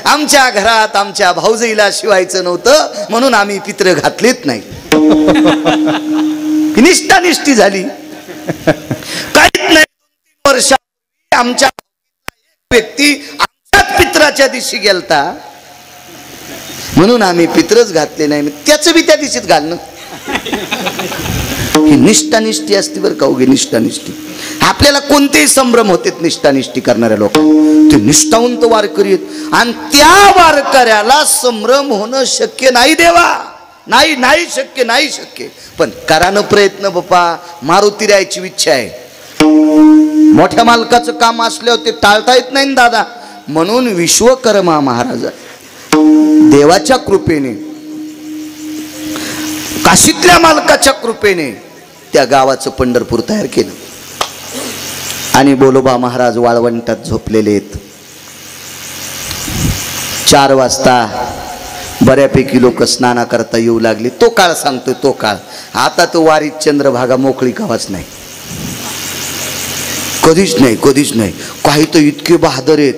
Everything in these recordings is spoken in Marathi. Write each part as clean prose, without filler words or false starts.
आमच्या घरात आमच्या भाऊजाईला शिवायचं नव्हतं म्हणून आम्ही पित्र घातलेत नाही. निष्ठानिष्ठी झाली. काहीच नाही. 2-3 वर्ष आमच्या एक व्यक्ती आमच्याच पित्राच्या दिवशी गेलता म्हणून आम्ही पित्रच घातले नाही. त्याचं बी त्या दिवशीच घालणं. ही निष्ठानिष्ठी असते बरं का. उगी निष्ठानिष्ठी. आपल्याला कोणतेही संभ्रम होते निष्ठानिष्ठी करणाऱ्या लोकांना. ते निष्ठावंत वारकरी आहेत आणि त्या वारकऱ्याला संभ्रम होणं शक्य नाही. देवा नाही, नाही शक्य, नाही शक्य. पण करानं प्रयत्न बापा. मारुती रायाची इच्छा आहे. मोठ्या मालकाचं काम असल्यावर ते टाळता येत नाही दादा. म्हणून विश्वकर्मा महाराज देवाच्या कृपेने, काशीतल्या मालकाच्या कृपेने त्या गावाचं पंढरपूर तयार केलं. आणि बोलोबा महाराज वाळवंटात झोपलेले आहेत. 4 वाजता बऱ्यापैकी लोक स्नाना करता येऊ लागले. तो काळ सांगतोय, तो काळ. आता तो वारीत चंद्रभागा मोकळी कावाच नाही. कधीच नाही, कधीच नाही. काही तर इतके बहादर आहेत.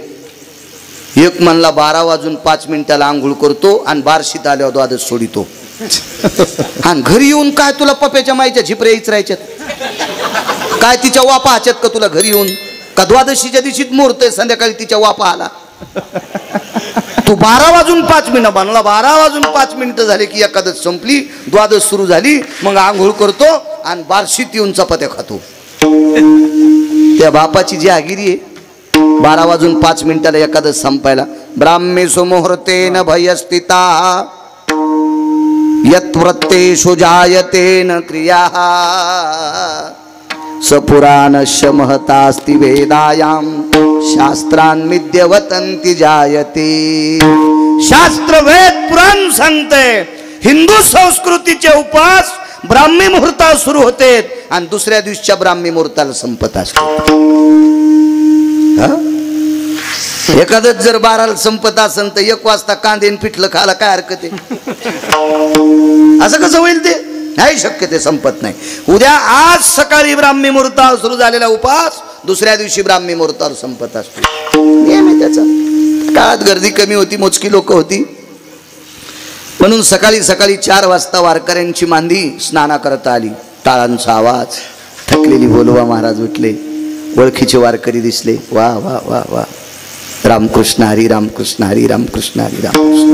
एक म्हणला 12:05 आंघोळ करतो आणि बारशीत आल्यावर द्वादश सोडितो. आणि घरी येऊन काय तुला पप्याच्या माईच्या झिपऱ्या इचरायच्यात काय? तिच्या वापा हाच्यात का तुला घरी येऊन? का द्वादशीच्या दिवशीच मुहूर्त आहे, संध्याकाळी तिच्या वापा आला. तू 12:05 बनला. 12:05 झाले की एकादश संपली, द्वादश सुरू झाली. मग आंघोळ करतो आणि बारशीत येऊन चपात्या खातो. त्या बापाची जी आगिरी आहे. 12:05 एकादश संपायला. ब्राह्मे सुमुहूर्तेन भयस्थिता यत् प्रत्येषु जायते न क्रिया सपुराणस्य महतास्ति वेदायां शास्त्रान् विद्यवतन्ति जायते. शास्त्र वेद पुराण सांगते हिंदू संस्कृतीचे उपास ब्राह्मी मुहूर्ताला सुरू होते आणि दुसऱ्या दिवशीच्या ब्राह्मी मुहूर्ताला संपत असतात. एखादच जर 12ला संपत असेल तर 1 वाजता कांदेन पिठलं खायला काय हरकत आहे? असं कसं होईल? ते नाही शक्य. ते संपत नाही. उद्या आज सकाळी ब्राह्मी मुहूर्तावर सुरू झालेला उपास दुसऱ्या दिवशी ब्राह्मी मुहूर्तावर संपत असतो. नियम आहे त्याचा. काळात गर्दी कमी होती, मोजकी लोक होती म्हणून सकाळी सकाळी 4 वाजता वारकऱ्यांची मांदी स्नाना करता आली. टाळांचा आवाज. थकलेली बोलोबा महाराज उठले. ओळखीचे वारकरी दिसले. वा वा वा वा. रामकृष्ण हरी, रामकृष्ण हरी, रामकृष्ण हरी, रामकृष्ण.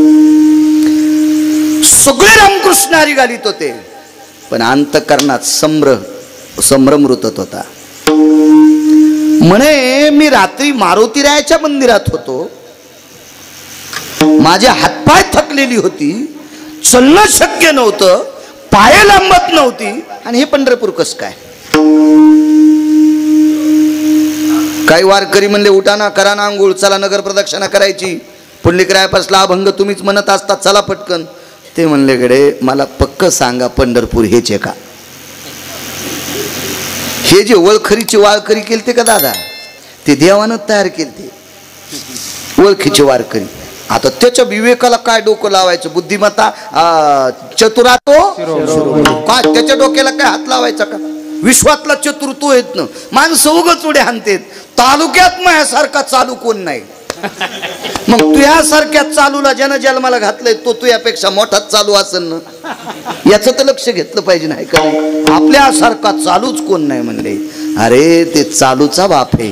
सगळे रामकृष्ण हरी घालीत होते पण अंतकरणात संभ्रम रुतत होता. म्हणे मी रात्री मारुतीरायाच्या मंदिरात होतो. माझे हातपाय थकलेली होती, चलणं शक्य नव्हतं, पाय लांबत नव्हती आणि हे पंढरपूर कस काय? काही वारकरी म्हणले उठा ना, करा ना आंघोळ, चला नगर प्रदक्षिणा करायची. पुंडलिकरायापासला अभंग तुम्हीच म्हणत असतात, चला पटकन. ते म्हणले कडे मला पक्क सांगा पंढरपूर हेच आहे का? हे जे ओळखरीची वारकरी केलते का दादा, ते देवानं तयार केलते ओळखीचे वारकरी. आता त्याच्या विवेकाला काय डोकं लावायचं? बुद्धिमत्ता चतुरा तो काय त्याच्या डोक्याला काय हात लावायचा का? विश्वातला चतुर तो येत ना. माणसं उगाच उड्या हाणतेत. तालुक्यात माझ्यासारखा चालू कोण नाही. मग तुझ्यासारख्या चालूला ज्यानं जन्माला घातलंय तो तुझ्यापेक्षा मोठाच चालू असेल ना. याचं तर लक्ष घेतलं पाहिजे नाही का? आपल्यासारखा चालूच कोण नाही म्हणले. अरे ते चालूचा बाप आहे.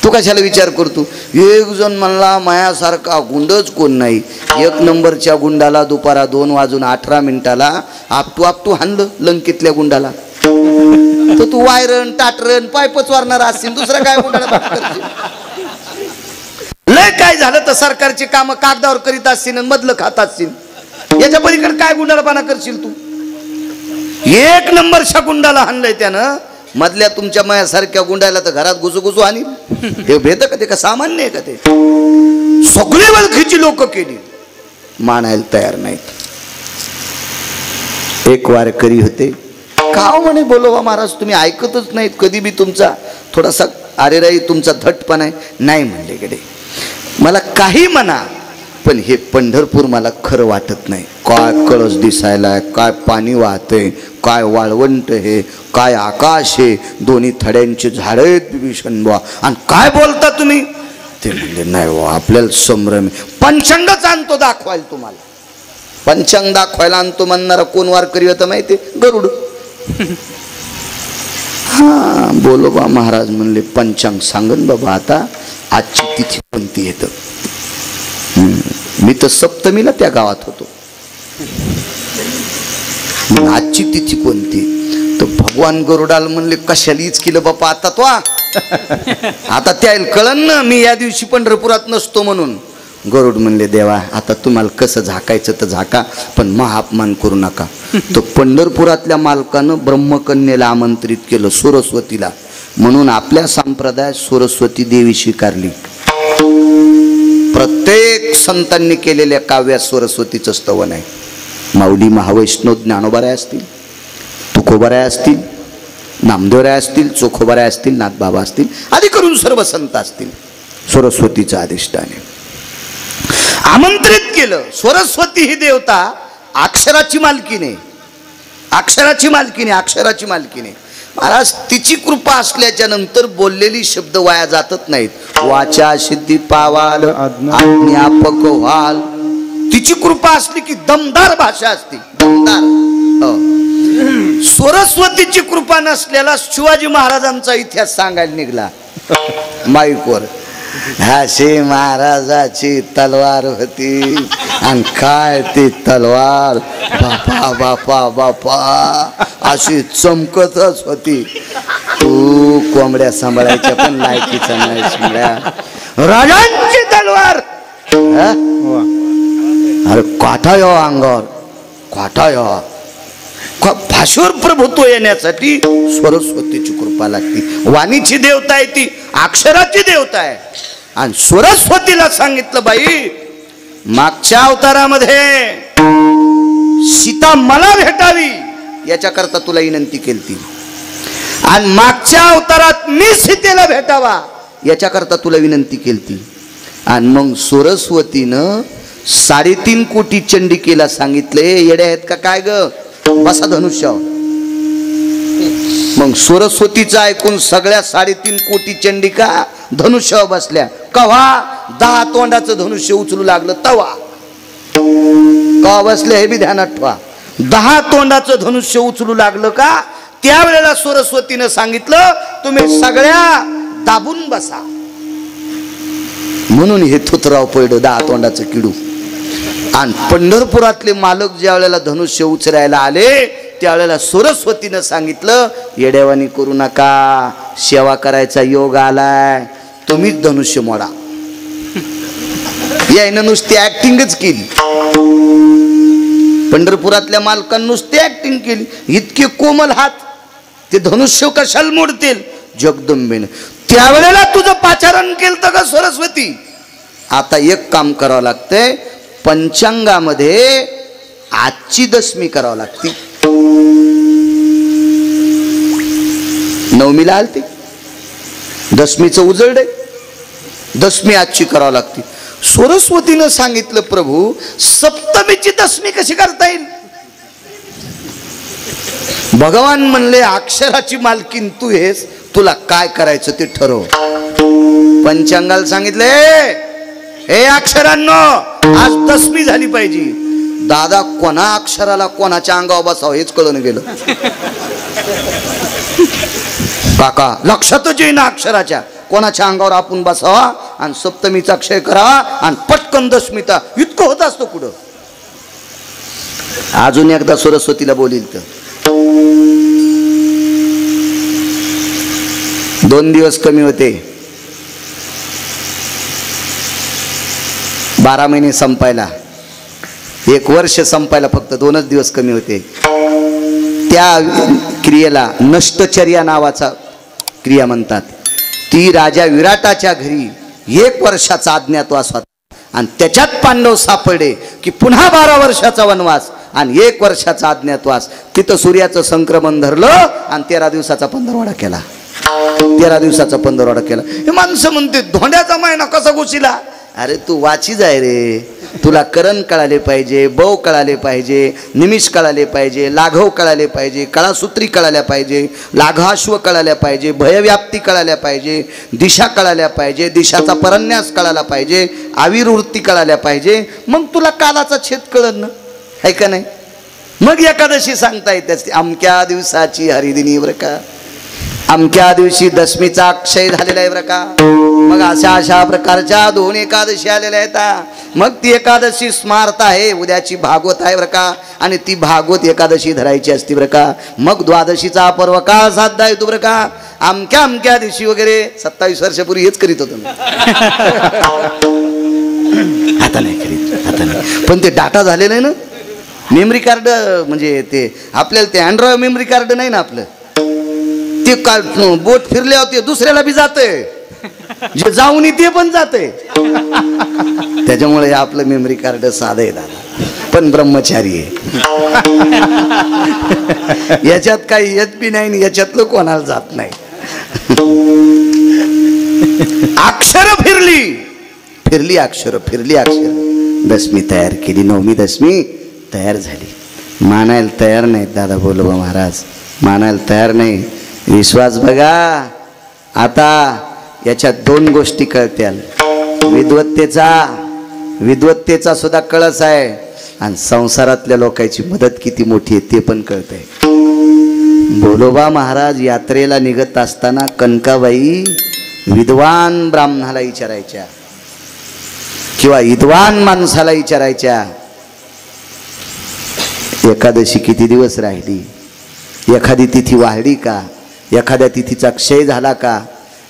तू कशाला विचार करतो? एक जण म्हणला मायासारखा गुंडच कोण नाही. 1 नंबरच्या गुंडाला दुपारा 2:18 आपटू हाणलं लंकेतल्या गुंडाला. तर तू वायरण टाटरण पायपच वारणार असतील, दुसरा काय गुंडाला करशील? लय काय झालं तर सरकारची कामं कागदावर करीत असतील आणि मधलं खात असतील. याच्या पलीकडे काय गुंडाळपणा करशील तू? 1 नंबरच्या गुंडाला हाणलंय त्यानं. मधल्या तुमच्या मायासारख्या गुंडाला तर घरात घुसू आणील. हे भेद का? ते का सामान्य आहे का? ते सगळी ओळखीची लोक केली, मानायला तयार नाहीत. एक वारकरी होते. का म्हणे बोलोबा महाराज तुम्ही ऐकतच नाहीत कधी बी. तुमचा थोडासा अरे राई तुमचा धटपणा आहे. नाही म्हणले कडे मला काही म्हणा पण हे पंढरपूर मला खरं वाटत नाही. काय कळस दिसायला, काय पाणी वाहतंय, काय वाळवंट हे, काय आकाश आहे, दोन्ही थड्यांची झाडं आहेत भीषण बुवा. आणि काय बोलता तुम्ही? ते म्हणजे नाही हो, आपल्याला संभ्रम. पंचांगच आणतो दाखवायला तुम्हाला. पंचांग दाखवायला आणतो म्हणणारा कोण वारकरी होता माहिती? गरुड. हा बोलोबा महाराज म्हणले पंचांग सांगन बाबा, आता आजची तिथी कोणती येतं. मी तर सप्तमीला त्या गावात होतो. आजची तिथी कोणती? तर भगवान गरुडाला म्हणले कशालीच केलं बापा आता तो. आता त्याला कळन ना मी या दिवशी पंढरपुरात नसतो म्हणून. गरुड म्हणले देवा आता तुम्हाला कसं झाकायचं तर झाका, पण महाअपमान करू नका. तर पंढरपुरातल्या मालकानं ब्रह्मकन्येला आमंत्रित केलं, सरस्वतीला. म्हणून आपल्या संप्रदायात सरस्वती देवी स्वीकारली. प्रत्येक संतांनी केलेल्या काव्यात सरस्वतीचं स्तवन आहे. माऊली महावैष्णव ज्ञानोबाराय असतील, तुकोबाराय असतील, नामदेवराय असतील, चोखोबाराय असतील, नाथबाबा असतील, आदी करून सर्व संत असतील, सरस्वतीचं अधिष्ठान आहे. आमंत्रित केलं. सरस्वती ही देवता अक्षराची मालकीने, अक्षराची मालकीने, अक्षराची मालकीने. महाराज तिची कृपा असल्याच्या नंतर बोललेली शब्द वाया जातच नाहीत. वाचा सिद्धी पावाल, आज्ञापक व्हाल. तिची कृपा असली की दमदार भाषा असते, दमदार. सरस्वतीची कृपा नसलेला शिवाजी महाराजांचा इतिहास सांगायला निघला माईकवर. अशी महाराजाची तलवार होती आणि काय ती तलवार बापा बापा बापा अशी चमकतच होती. तू कोंबड्या सांभाळायच्या पण लायकीचा नाही. राजांची तलवार. अरे काटा यावा अंगावर, काटा यावा. भाषेवर प्रभुत्व येण्यासाठी सरस्वतीची कृपा लागते. वाणीची देवता आहे ती, अक्षराची देवता आहे. आणि सरस्वतीला सांगितलं बाई मागच्या अवतारामध्ये सीता मला भेटावी याच्याकरता तुला विनंती केली, आणि मागच्या अवतारात मी सीतेला भेटावा याच्याकरता तुला विनंती केली. आणि मग सरस्वतीनं 3.5 कोटी चंडिकेला सांगितले येड्या आहेत का काय ग, बसा धनुष्यावर. मग सरस्वतीचं ऐकून सगळ्या 3.5 कोटी चंडिका धनुष्यावर बसल्या. कव्हा 10 तोंडाचं धनुष्य उचलू लागलं तवा. कव्हा बसले हे बी ध्यानात ठेवा. 10 तोंडाचं धनुष्य उचलू लागलं का त्यावेळेला सरस्वतीनं सांगितलं तुम्ही सगळ्या दाबून बसा. म्हणून हे थुतराव पडलं 10 तोंडाचं किडू. आणि पंढरपुरातले मालक ज्या वेळेला धनुष्य उचलायला आले त्यावेळेला सरस्वतीनं सांगितलं येडेवानी करू नका, सेवा करायचा योग आलाय, तुम्हीच धनुष्य मोडा. यायनं नुसती ऍक्टिंगच केली. पंढरपुरातल्या मालकांनी नुसती ऍक्टिंग केली. इतके कोमल हात, ते धनुष्य कशाला मोडतील. जगदंबेनं त्यावेळेला तुझं पाचारण केलं का सरस्वती. आता एक काम करावं लागतंय, पंचांगामध्ये आजची दशमी करावं लागते. नवमीला आलती, दशमीचं उजळड आहे, दशमी आजची करावं लागते. सरस्वतीनं सांगितलं प्रभू सप्तमीची दशमी कशी करता येईल. भगवान म्हणले अक्षराची मालकीन तू हेस, तुला काय करायचं ते ठरव. पंचांगाला सांगितले हे अक्षरांनो आज दशमी झाली पाहिजे. दादा कोणा अक्षराला कोणाच्या अंगावर बसावं हेच कळून गेलं. काका लक्षातच येईना अक्षराच्या कोणाच्या अंगावर आपण बसावा आणि सप्तमीचा क्षय करावा आणि पटकन दशमीचा इतकं होत असतो कुठं. अजून एकदा सरस्वतीला बोलील तर 2 दिवस कमी होते, 12 महिने संपायला, 1 वर्ष संपायला फक्त 2च दिवस कमी होते. त्या क्रियेला नष्टचर्या नावाचा क्रिया म्हणतात. ती राजा विराटाच्या घरी 1 वर्षाचा अज्ञातवास होता आणि त्याच्यात पांडव सापडले की पुन्हा 12 वर्षाचा वनवास आणि 1 वर्षाचा अज्ञातवास. तिथं सूर्याचं संक्रमण धरलं आणि 13 दिवसाचा पंधरवडा केला. 13 दिवसाचा पंधरवडा केला. हे माणसं म्हणते धोंड्याचा महिना कसा घुसीला. अरे तू वाची जाय रे, तुला करण कळाले पाहिजे, बौ कळाले पाहिजे, निमिष कळाले पाहिजे, लाघव कळाले पाहिजे, कळासूत्री कळाल्या पाहिजे, लाघाश्व कळाल्या पाहिजे, भयव्याप्ती कळाल्या पाहिजे, दिशा कळाल्या पाहिजे, दिशाचा परन्यास कळाला पाहिजे, आविर्वृत्ती कळाल्या पाहिजे. मग तुला कालाचा छेद कळन ना, आहे का नाही? मग एकादशी सांगता येते अमक्या दिवसाची हरिदिनी बरं का, अमक्या दिवशी दशमीचा अक्षय झालेला आहे बरं का. मग अशा प्रकारच्या 2 एकादशी आलेल्या आहेत. मग ती एकादशी स्मार्त आहे, उद्याची भागवत आहे बरं का, आणि ती भागवत एकादशी धरायची असती बरं का. मग द्वादशीचा पर्व काळ साध्य येतो बरं का. अमक्या दिवशी वगैरे 27 वर्षापूर्वी हेच करीत होतो आता नाही करीत, आता नाही. पण ते डाटा झालेलं आहे ना, मेमरी कार्ड, म्हणजे ते आपल्याला ते अँड्रॉइड मेमरी कार्ड नाही ना आपलं, ते बोट फिरले होते दुसऱ्याला बी जाते, जे जाऊन ते पण जाते. त्याच्यामुळे आपलं मेमरी कार्ड साधं आहे दादा, पण ब्रह्मचारी आहे. याच्यात काही येत बी नाही, याच्यातलं कोणाला जात नाही. अक्षर फिरली अक्षर दशमी तयार केली, 9वी दशमी तयार झाली. मानायला तयार नाहीत दादा बोलोबा महाराज, मानायला तयार नाही. विश्वास बघा, आता याच्यात 2 गोष्टी कळत्याल. विद्वत्तेचा सुद्धा कळस आहे, आणि संसारातल्या लोकांची मदत किती मोठी आहे ते पण कळतंय. बोलोबा महाराज यात्रेला निघत असताना कनकाबाई विद्वान ब्राह्मणाला विचारायच्या किंवा विद्वान माणसाला विचारायच्या, एकादशी किती दिवस राहिली, एखादी तिथी वाढली का, एखाद्या तिथीचा क्षय झाला का.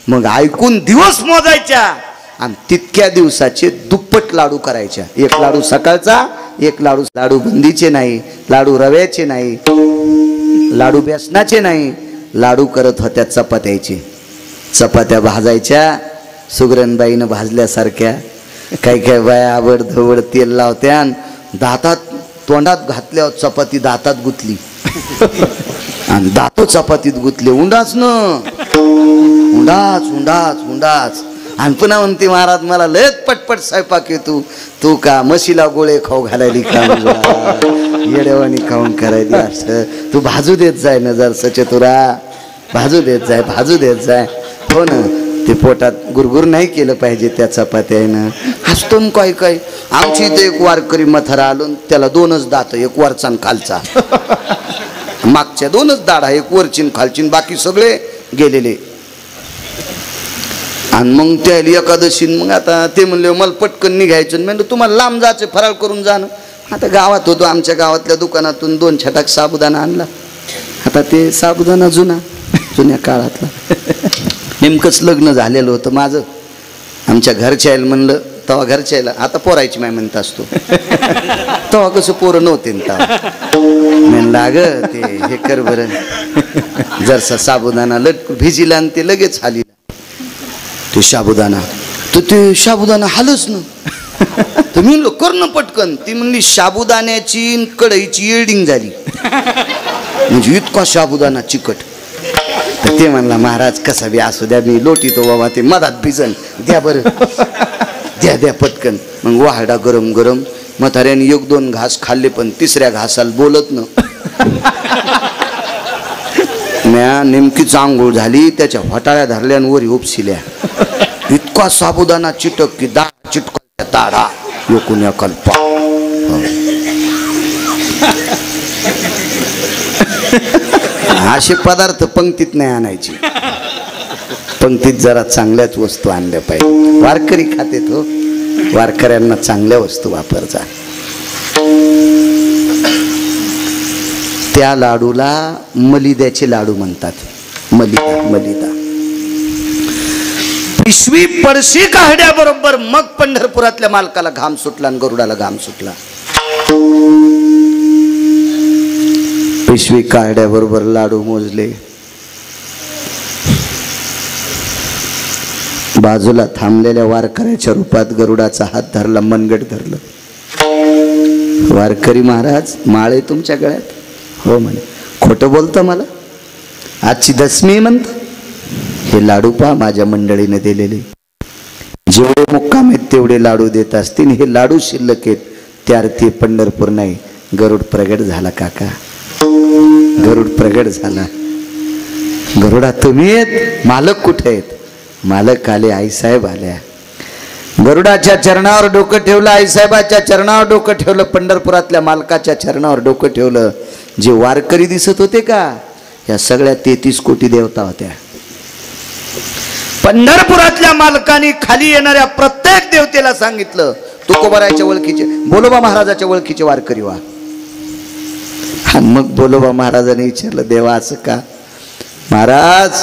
मग ऐकून दिवस मोजायच्या आणि तितक्या दिवसाचे दुप्पट लाडू करायच्या. 1 लाडू सकाळचा, 1 लाडू बुंदीचे नाही, लाडू रव्याचे नाही, लाडू बेसनाचे नाही, लाडू करत होत्या चपात्याचे. चपात्या भाजायच्या सुगरणबाईनं भाजल्यासारख्या. काही बाया आवड धवड तेल लावत्या, दातात तोंडात घातल्यावर चपाती दातात गुतली आणि दातो चपातीत गुतले. उंडाच आणि पुन्हा म्हणते महाराज मला लयच पटपट स्वयंपाक येतो, तू का म्हशीला गोळे खाऊ घालायली का, येड्यावानी खाऊन करायली असं. तू भाजू देत जाय न जर सचेतुरा, भाजू देत जाय. हो ना, ते पोटात गुरगुर नाही केलं पाहिजे त्या चपात्यानं. हसतो काय आमची इथे एक वारकरी मथारा आलो, त्याला 2च दात, एक वरचा आणि खालचा. मागच्या 2च दाढा, एक वरचीन खालचीन, बाकी सगळे गेलेले. आणि मग त्या एकादशी मग आता ते म्हणले मला पटकन निघायचं. म्हणजे तुम्हाला लांब जायचं, फराळ करून जाणं. आता गावात होतो, आमच्या गावातल्या दुकानातून 2 छटाक साबुदाणा आणला. आता ते साबुदाणा जुन्या काळातला, नेमकंच लग्न झालेलं होतं माझं. आमच्या घरच्या यायला म्हणलं, तेव्हा घरच्या यायला, आता पोरायची माय म्हणत असतो, तेव्हा कसं पोरं नव्हते म्हणलं अगं ते हे कर बरं, जरसा साबुदाणा लटक भिजिला आणि ते लगेच हालीला ते साबुदाणा, तर ते साबुदाणा हालच ना. तर मी म्हणलो कर ना पटकन. ती म्हणली साबुदाण्याची कढईची येडिंग झाली, म्हणजे इतका साबुदाणा चिकट. तर ते म्हणला महाराज कसा बी असू द्या, मी लोटीतो बाबा, ते मधात भिजन, द्या बरं, द्या पटकन. मग वाहडा गरम गरम. म्हाताऱ्याने 1-2 घास खाल्ले, पण 3ऱ्या घासाला बोलत न. म्या नेमकीच आंघोळ झाली, त्याच्या होटाळ्या धरल्या आणि वरी उपसिल्या. इतका साबुदाणा चिटक की दाढा चिटकल्या दाढा योकुण्या कल्पा. असे पदार्थ पंक्तीत नाही आणायचे, पंक्तीत जरा चांगल्याच वस्तू आणल्या पाहिजे. वारकरी खातेत हो, वारकऱ्यांना चांगल्या वस्तू वापरचा. त्या लाडूला मलिद्याचे लाडू म्हणतात. मलिदा. पिशवी पडशी काढ्याबरोबर मग पंढरपुरातल्या मालकाला घाम सुटला आणि गरुडाला घाम सुटला. पिशवी काढ्याबरोबर लाडू मोजले. बाजूला थांबलेल्या वारकऱ्याच्या रूपात गरुडाचा हात धरला, मनगट धरलं. वारकरी महाराज, माळे तुमच्या गळ्यात? हो म्हणे. खोटं बोलतं मला? आजची दशमी म्हणतं. हे लाडू पहा माझ्या मंडळीने दिलेले. जेवढे मुक्काम आहेत तेवढे लाडू देत असतील. हे लाडू शिल्लक आहेत, त्या अर्थी पंढरपूर नाही. गरुड प्रगट झाला काका, गरुड प्रगट झाला. गरुडा तुम्ही आहेत, मालक कुठे आहेत? मालक आले, आईसाहेब आल्या. गरुडाच्या चरणावर डोकं ठेवलं, आईसाहेबाच्या चरणावर डोकं ठेवलं, पंढरपुरातल्या मालकाच्या चरणावर डोकं ठेवलं. जे वारकरी दिसत होते का, या सगळ्या 33 कोटी देवता होत्या. पंढरपुरातल्या मालकाने खाली येणाऱ्या प्रत्येक देवतेला सांगितलं, तुकोबारायच्या ओळखीचे, बोलोबा महाराजाच्या ओळखीचे वारकरी व्हा. आणि मग बोलोबा महाराजांनी विचारलं, देवा असं का? महाराज,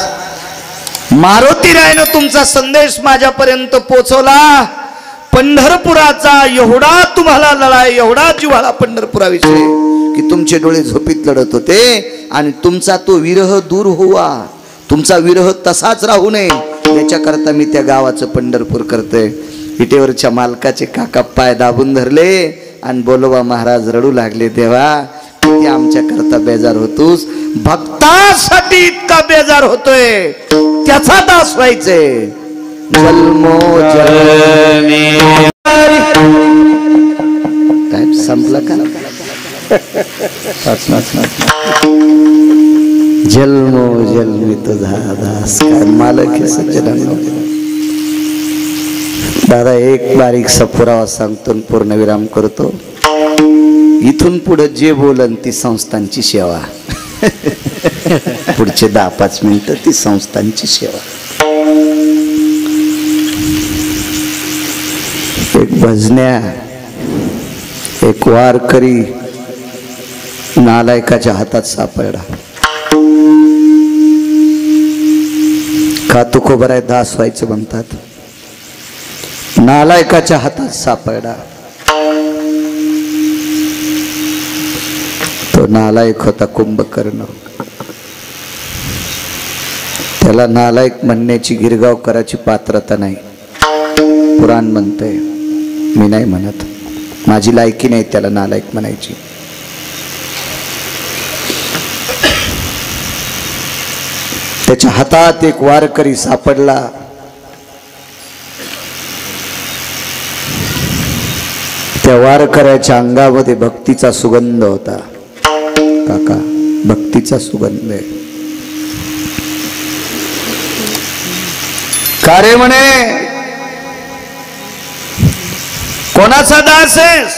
मारुतीरायनं तुमचा संदेश माझ्यापर्यंत पोहोचवला. पंढरपुराचा एवढा तुम्हाला लढा, एवढा जिव्हाळा पंढरपुराविषयी की तुमचे डोळे झोपीत लढत होते. आणि तुमचा तो विरह दूर होवा, तुमचा विरह तसाच राहू नये, याच्याकरता मी त्या गावाचं पंढरपूर करतोय. विटेवरच्या मालकाचे काका पाय दाबून धरले आणि बोलोबा महाराज रडू लागले, देवा किती आमच्या करता बेजार होतोस. भक्तासाठी इतका बेजार होतोय, त्याचा दास व्हायचे. जन्मो जन्मी टाइम संपला का? जन्मो जन्मी तुझा दास, काय मालक आहे सज्जनांनो. दादा एक बारीकसा पुरावा सांगतो, पूर्णविराम करतो. इथून पुढे जे बोलन ती संस्थांची सेवा. पुढचे 10-5 मिनिटं ती संस्थांची सेवा. एक भजन्या, एक वारकरी नालायकाच्या हातात सापडला. का तुकोबाराय दास व्हायचं म्हणतात. नालायकाच्या हातात सापडला. तो नालायक होता कुंभकर्ण. त्याला नालायक म्हणण्याची गिरगावकराची पात्रता नाही. पुराण म्हणतंय, मी नाही म्हणत, माझी लायकी नाही त्याला नालायक म्हणायची. त्याच्या हातात एक वारकरी सापडला. त्या वारकऱ्याच्या अंगामध्ये भक्तीचा सुगंध होता. काका, भक्तीचा सुगंध आहे. का रे म्हणे, कोणाचा दास आहेस?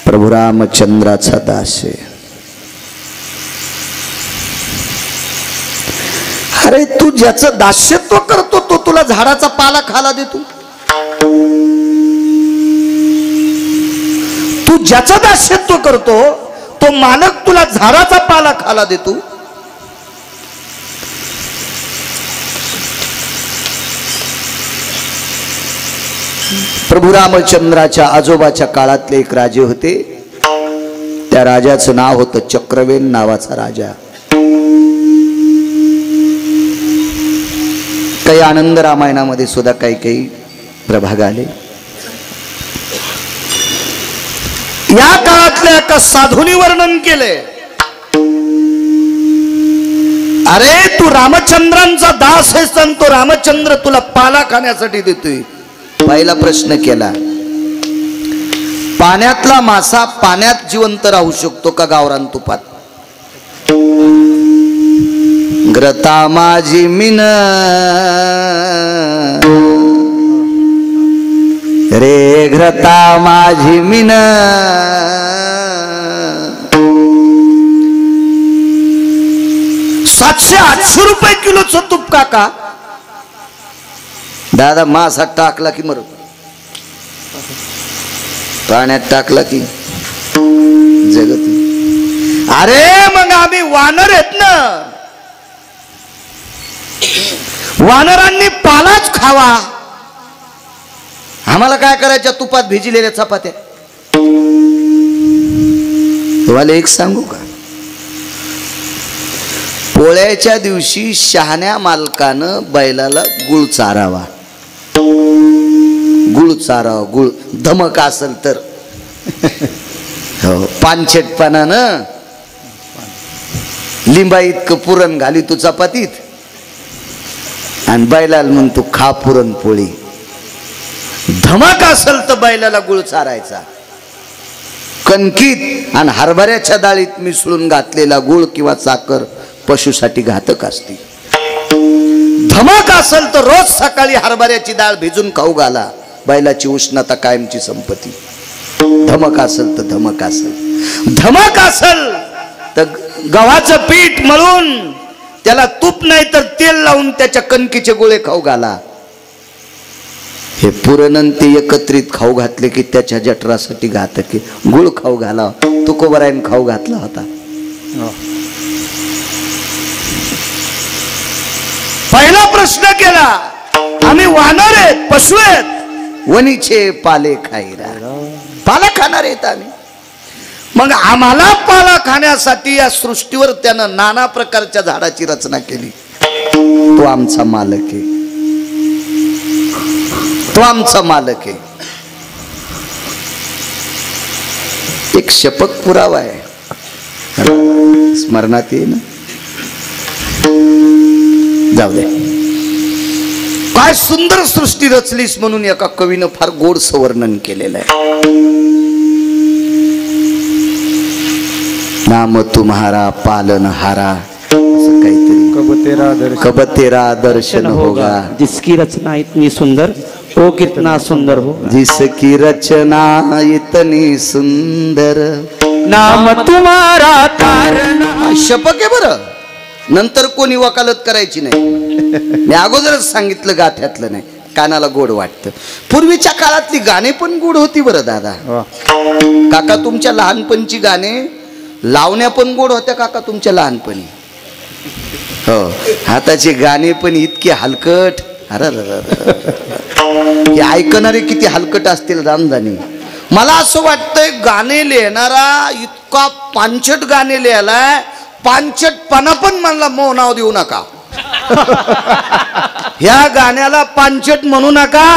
प्रभू रामचंद्राचा दास आहे. अरे तू ज्याचं दास्यत्व करतो तो तुला झाडाचा पाला खायला देतो. तू ज्याचं दास्यत्व करतो तो मालक तुला झाडाचा पाला खायला देतो. प्रभू रामचंद्राच्या आजोबाच्या काळातले एक राजे होते. त्या राजाचं नाव होतं चक्रवेन नावाचा राजा. काही आनंद रामायणामध्ये सुद्धा काही काही प्रभाग आले. या काळातल्या एका साधूनी वर्णन केले, अरे तू रामचंद्रांचा दास आहेस आणि तो रामचंद्र तुला पाला खाण्यासाठी देतोय. पहिला प्रश्न केला, पाण्यातला मासा पाण्यात जिवंत राहू शकतो का गावरान तुपात? ग्रता माझी मिन रे, घ्रता माझी मिन. 700-800 रुपये किलोचं तूप काका. दादा मासा टाकला की मर, पाण्यात टाकला की जगत. अरे मग आम्ही वानर आहेत ना, वानरांनी पालाच खावा. आम्हाला काय करायच्या तुपात भिजलेल्या चपात्या. तुम्हाला एक सांगू का, पोळ्याच्या दिवशी शहाण्या मालकानं बैलाला गुळ चारावा. गुळ चारावा, गुळ धमक असेल तर. हो, पानछेटपणानं लिंबा इतकं पुरण घाली तू चपातीत आणि बैलाला मग तू खा पुरणपोळी. धमक असेल तर बैलाला गुळ चारायचा. कणकीत आणि हरभऱ्याच्या डाळीत मिसळून घातलेला गुळ किंवा साखर पशुसाठी घातक असते. धमक असेल तर रोज सकाळी हरभऱ्याची डाळ भिजून खाऊ घाला, बैलाची उष्णता कायमची संपत्ती. धमक असेल तर धमक असेल. धमक असेल तर गव्हाचं पीठ मळून त्याला तूप नाही तर तेल लावून त्याच्या कणकीचे गोळे खाऊ घाला. हे पुरण ते एकत्रित खाऊ घातले की त्याच्या जठरासाठी घातक. गुळ खाऊ घाला, तुकोबरायन खाऊ घातला होता. पहिला प्रश्न केला, आम्ही वानर आहेत, पशु आहेत, वनीचे पाले खाईरा. पाला खाणार आहेत आम्ही. मग आम्हाला पाला खाण्यासाठी या सृष्टीवर त्यानं नाना प्रकारच्या झाडाची रचना केली. तो आमचा मालक आहे, तो आमचा मालक आहे. एक शपथ पुरावा आहे, स्मरणात ये ना. जाऊ दे. काय सुंदर सृष्टी रचलीस म्हणून एका कवीनं फार गोडसं वर्णन केलेलं आहे. नाम तुम्हारा पालनहारा, कब तेरा दर्शन होगा, जिसकी रचना इतनी सुंदर वो कितना सुंदर होगा. जिसकी रचना इतनी सुंदर, नाम तुम्हारा तारण. शपक आहे बरं. नंतर कोणी वकालत करायची नाही. मी अगोदरच सांगितलं गाठ्यातलं नाही, कानाला गोड वाटतं. पूर्वीच्या काळातली गाणी पण गोड होती बरं दादा. काका तुमच्या लहानपणची गाणे लावण्या पण गोड होत्या काका तुमच्या लहानपणी. हो, हाताची गाणे पण इतके हलकट. अरे हे ऐकणारे किती हलकट असतील रामधानी. मला असं वाटतंय गाणे लिहिणारा इतका पांचट गाणे लिहायलाय, पांचटपणा पण मला मो नाव देऊ नका. ह्या गाण्याला पांचट म्हणू नका,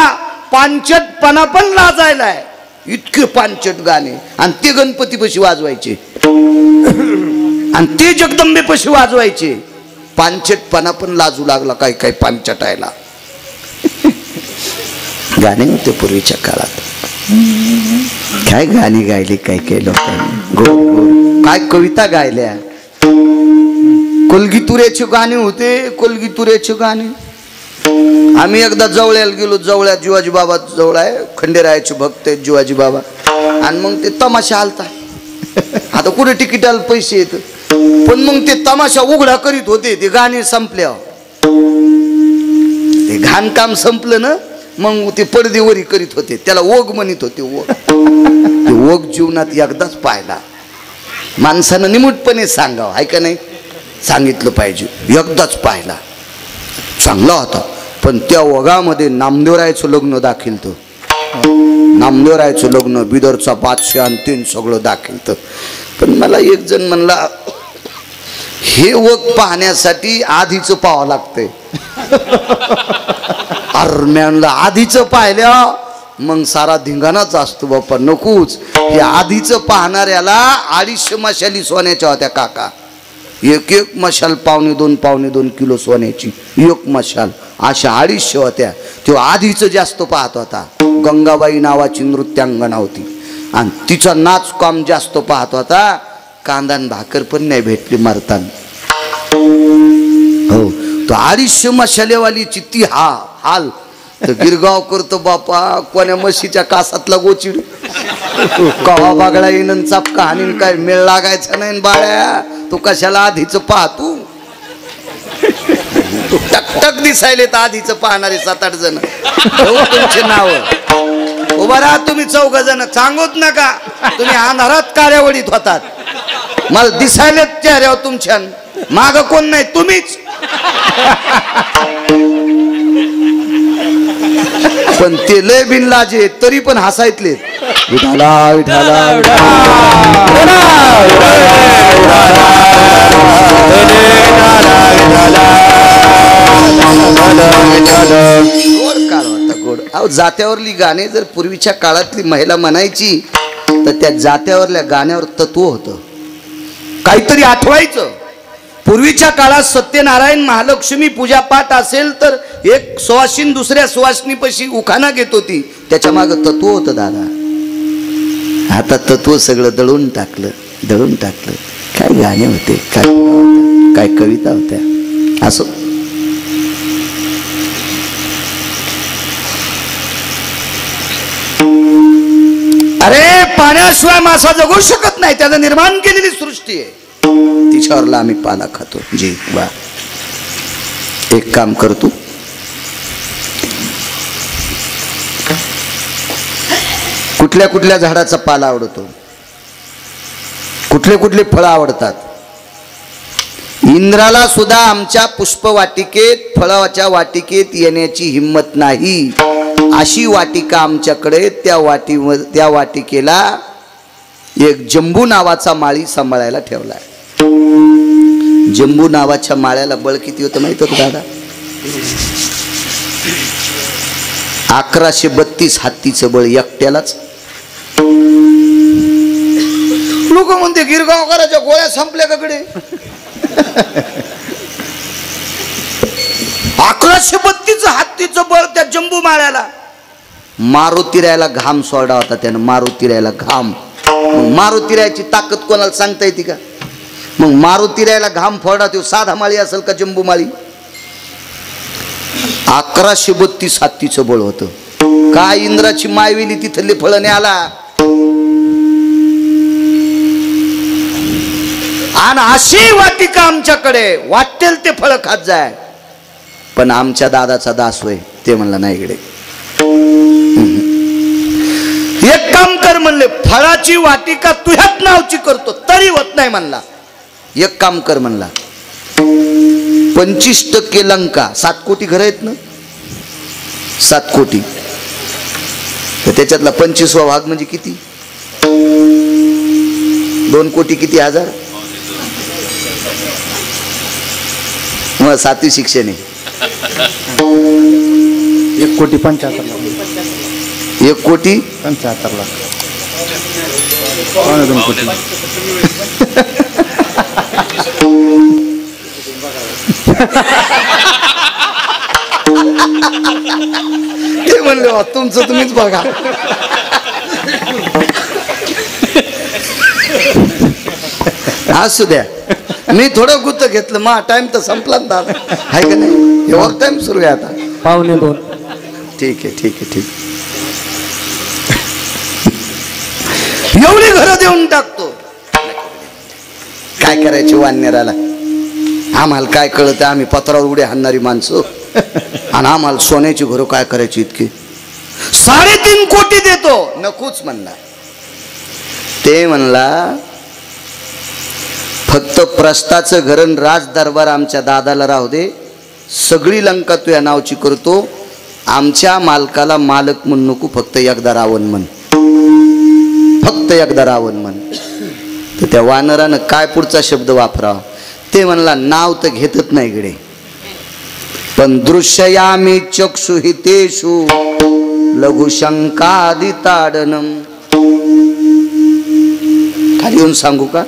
पांचटपणा पण लाजायलाय. इतके पांचट गाणे, आणि ते गणपतीपाशी वाजवायचे आणि ते जगदंबेपाशी वाजवायचे. पांचटपणा पण लाजू लागला काय काय पांचटायला. गाणे होते पूर्वीच्या काळात. काय गाणी गायली काय काय लोकांनी, गोड गोड काय कविता गायल्या. कोलगीतुऱ्याचे गाणे होते, कोलगीतुऱ्याचे गाणे. आम्ही एकदा जवळ्याला गेलो. जवळ्यात जीवाजी बाबा जवळ आहे, खंडेरायाचे भक्त आहेत जीवाजी बाबा. आणि मग ते तमाशा आलता. आता कुठे तिकिटाला पैसे येत, पण मग ते तमाशा उघडा करीत होते. ते गाणे संपल्यावर ते घाणकाम संपलं ना, मग ते पडदेवरी करीत होते. त्याला ओग म्हणत होते. ओग, ते ओग जीवनात एकदाच पाहिला. माणसानं निमूटपणे सांगावं, आहे का नाही, सांगितलं पाहिजे. एकदाच पाहिला, चांगला होता. पण त्या ओगामध्ये नामदेवरायचं लग्न दाखिलतं. नामदेवरायचं लग्न, बिदरचा बादशाह आणि तीन सगळं दाखिलतं. पण मला एक जण म्हणला, हे ओग पाहण्यासाठी आधीच पाहावं लागतंय. अरम्यानला आधीच पाहिल्या मग सारा धिंगाणाच असतो बाप्पा, नकोच. हे आधीच पाहणाऱ्याला 250 मशाली सोन्याच्या होत्या काका. एक एक मशाल पावणे दोन किलो सोन्याची एक मशाल, अशा 250 होत्या. तो आधीच जास्त पाहत होता. गंगाबाई नावाची नृत्यांगणा होती आणि तिचा नाच काम जास्त पाहत होता. कांदा भाकर पण नाही भेटली मरताना. हो, तो 250 मशालेवालीची ती हाल. तर गिरगाव करतो बापा, कोण्या म्हशीच्या कासातला गोचिड कवा बागडा येईन चापका हानीन, काय मेळ लागायचा नाही बाळ्या. तू कशाला आधीच पाहतू. टकटक दिसायले तर आधीच पाहणारे 7-8 जण. तुमचे नाव उभा राहा तुम्ही 4 जण. सांगूच नका, तुम्ही अंधारात कार्यावडीत होतात. मला दिसायले चेहऱ्यावर तुमच्या, माग कोण नाही, तुम्हीच. पण ते लय बिनलाजे तरी पण हसायतले. विठाला विठाला गोड काळ होता, गोड. अहो, जात्यावरली गाणे जर पूर्वीच्या काळातली महिला म्हणायची तर त्या जात्यावरल्या गाण्यावर तत्व होतं, काहीतरी आठवायचं. पूर्वीच्या काळात सत्यनारायण महालक्ष्मी पूजा पाठ असेल तर एक सुवासिनी दुसऱ्या सुवासिनीपाशी उखाणा घेत होती, त्याच्या मागं तत्व होतं दादा. आता तत्व सगळं दळून टाकलं. काय गाणे होते, काय कविता होत्या. असं अरे पाण्याशिवाय मासा जगू शकत नाही, त्यानं निर्माण केलेली सृष्टी आहे, तिच्यावरला आम्ही पाला खातो. जी वा, एक काम करतो, कुठल्या कुठल्या झाडाचा पाला आवडतो, कुठले कुठले फळं आवडतात. इंद्राला सुद्धा आमच्या पुष्पवाटिकेत, फळाच्या वाटिकेत येण्याची हिम्मत नाही. अशी वाटिका आमच्याकडे, त्या वाटिकेला एक जंबू नावाचा माळी सांभाळायला ठेवलाय. जंबू नावाच्या माळ्याला बळ किती होतं माहित होतं दादा? 1132 हत्तीचं बळ एकट्यालाच. लोक म्हणते गिरगावकरांच्या गोळ्या संपल्या काकडे. 1132 हत्तीचं बळ त्या जंबू माळ्याला. मारुतीरायाला घाम सोडा होता त्यानं, मारुतीरायाला घाम. मारुतीरायाची ताकद कोणाला सांगता येते का? मग मारुतीरायाला घाम फोडा, तो साधा माळी असेल का जंबू माळी? 1132 हत्तीचं बळ होतं. काय इंद्राची मायविली तिथले फळ न्याला. आणि अशी वाटिका आमच्याकडे, वाटेल ते फळ खात जाय. पण आमच्या दादाचा दास होय, ते म्हणला नाही इकडे. एक काम कर म्हणले, फळाची वाटिका तुझ्याच नावची करतो तरी होत नाही म्हणला. एक काम कर म्हणला, 25% लंका, 7 कोटी घर आहेत ना, 7 कोटी, तर त्याच्यातला 25वा भाग म्हणजे किती? 2 कोटी किती हजार? मग 7वी शिक्षण आहे. 1,75,00,000. 1,75,00,000. 2 कोटी. ते म्हणले तुमचं तुम्हीच बघा. असू द्या, मी थोडं गुत्त घेतलं, मा टाइम तर संपला ना दादा, आहे का नाही? ओव्हर टाइम सुरू आहे आता. 1:15. ठीक आहे. एवढी घरं देऊन टाकतो. काय करायची वाननेराला? आम्हाला काय कळत? आम्ही पत्रावर उड्या हाणणारी माणसं, आणि आम्हाला सोन्याची घरं काय करायची इतकी? 3.5 कोटी देतो. नकोच म्हणला. ते म्हणला फक्त प्रस्ताचं घरण राज दरबार आमच्या दादाला राहू दे, सगळी लंका तुझ्या नावची करतो, आमच्या मालकाला मालक म्हणू नको, फक्त एकदा रावण म्हण, फक्त एकदा रावण म्हण. तर त्या वानरानं काय पुढचा शब्द वापरावा? ते म्हणला, नाव तर घेतच नाही गडे, पण दृश्ययामी चक्षुहितेषु लघुशंकादि ताडनम. खाली येऊन सांगू का?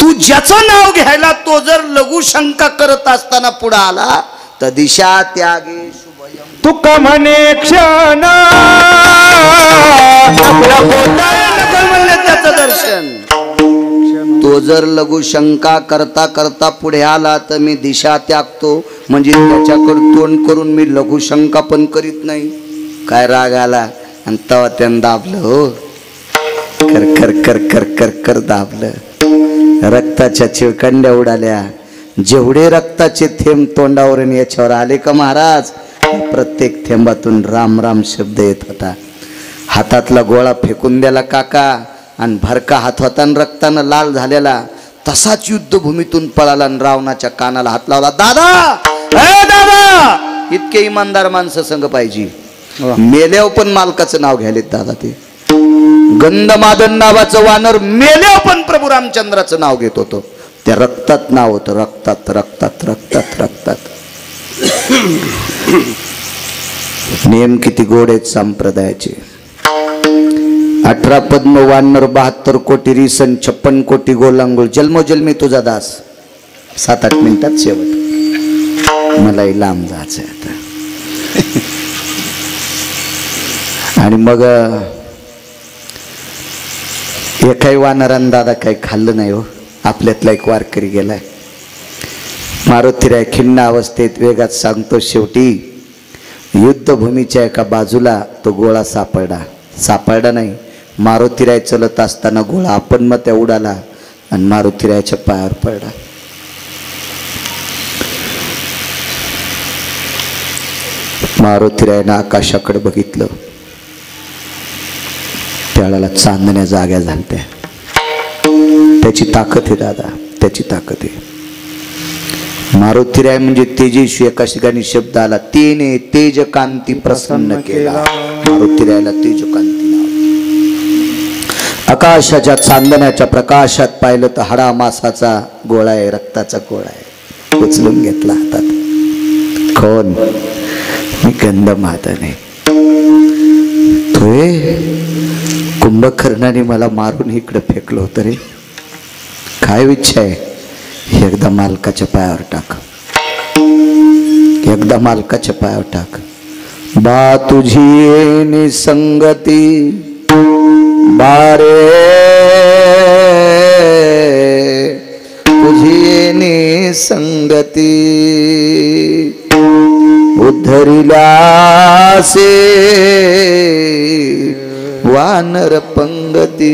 तू ज्याचं नाव घ्यायला तो जर लघुशंका करत असताना पुढे आला तर दिशा त्यागे शुभयम. तुका म्हणे क्षण म्हणले त्याचं दर्शन. तो जर लघुशंका करता करता पुढे आला तर मी दिशा त्यागतो, म्हणजे त्याच्याकडे तोंड करून मी लघुशंका पण करीत नाही. काय राग आला आणि तेव्हा त्यानं दाबलं. हो, कर कर कर कर कर कर दाबलं. रक्ताच्या चिळकंड्या उडाल्या. जेवढे रक्ताचे थेंब तोंडावर आणि याच्यावर आले का महाराज, प्रत्येक थेंबातून राम राम शब्द येत होता. हातातला गोळा फेकून द्याला काका, आणि भरका हात होता आणि रक्तानं लाल झालेला. तसाच युद्धभूमीतून पळाला आणि रावणाच्या कानाला हात लावला. दादा, दादा, इतके इमानदार माणसं संग पाहिजे. मेल्यावर पण मालकाचं नाव घ्यायलेत दादा. ते गंधमादन नावाचं वानर मेल्यावर पण प्रभू रामचंद्राचं नाव घेत होतो. त्या रक्तात नाव होतं, रक्तात रक्तात रक्तात रक्तात. नियम किती गोड आहेत संप्रदायाचे. 18 पद्म वानर, 72 कोटी रिसन, 56 कोटी गोलांगुळ, जन्मोजन्मी तुझा दास. 7-8 मिनिटात शेवट, मलाही लांब जायचं आता. आणि मग एकाही वानरान दादा काही खाल्लं नाही हो. आपल्यातला एक वारकरी गेलाय. मारुतीराय खिन्न अवस्थेत वेगात सांगतो, शेवटी युद्धभूमीच्या एका बाजूला तो गोळा सापडला नाही. मारुतीराय चलत असताना गोळा आपण मग त्या उडाला आणि मारुतीरायच्या पायावर पडला. मारुतीरायनं आकाशाकडे बघितलं, त्याला चांदण्या जाग्या झालत्या. त्याची ताकद आहे दादा, त्याची ताकद आहे. मारुतीराय म्हणजे तेजस्वी. एका ठिकाणी शब्द आला, तेने तेज कांती प्रसन्न केला. मारुतीरायला तेजकांती नाव. आकाशाच्या चांदण्याच्या प्रकाशात पाहिलं तर हाडा मासाचा गोळा आहे, रक्ताचा गोळा आहे. उचलून घेतला हातात. कोण? मी गंधमादन आहे. तोय कुंभकर्णाने मला मारून इकडे फेकलं होतं रे. काय इच्छा आहे? एकदा मालकाच्या पायावर टाक, एकदा मालकाच्या पायावर टाक. बा तुझी निसंगती बारे, तुझी निसंगती उद्धरिला से वानर पंगती.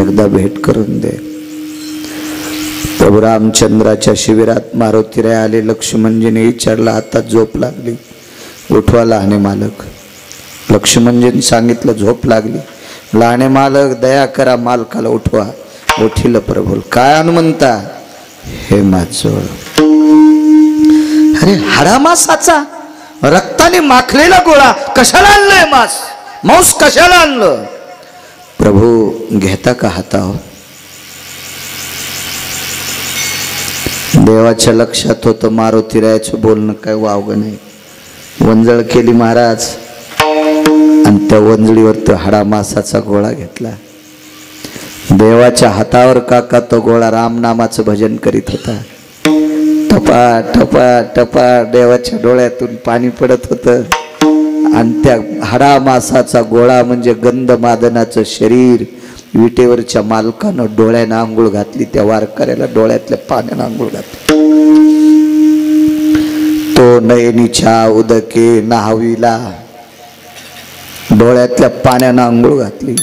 एकदा भेट करून दे. प्रभू रामचंद्राच्या शिबिरात मारुतीराय आले. लक्ष्मणजीने विचारला, आता झोप लागली, उठवा लहाने मालक. लक्ष्मणजीने सांगितलं, झोप लागली. लहाने मालक, दया करा, मालकाला उठवा. उठिल प्रभू. काय हनुमंता? हे माझोळ. अरे हाडा मासाचा रक्ताने माखलेला गोळा कशाला आणलंय? मांस कशाला आणलं? प्रभू घेता का हातावर? देवाच्या लक्षात होतं मारुतीरायाचं बोलणं काय वावगं नाही. वंजळ केली महाराज आणि त्या वंजळीवर तो हाडा मासाचा गोळा घेतला. देवाच्या हातावर काका तो गोळा रामनामाचं भजन करीत होता. टपा टपा टपा देवाच्या डोळ्यातून पाणी पडत होतं. आणि त्या हाडा मासाचा गोळा म्हणजे गंधमादनाचं शरीर. विटेवरच्या मालकानं डोळ्यानं आंघोळ घातली. त्या वारकऱ्याला डोळ्यातल्या पाण्यानं आंघोळ घातली. तो नयनीच्या उदके न्हावीला, डोळ्यातल्या पाण्यानं आंघोळ घातली.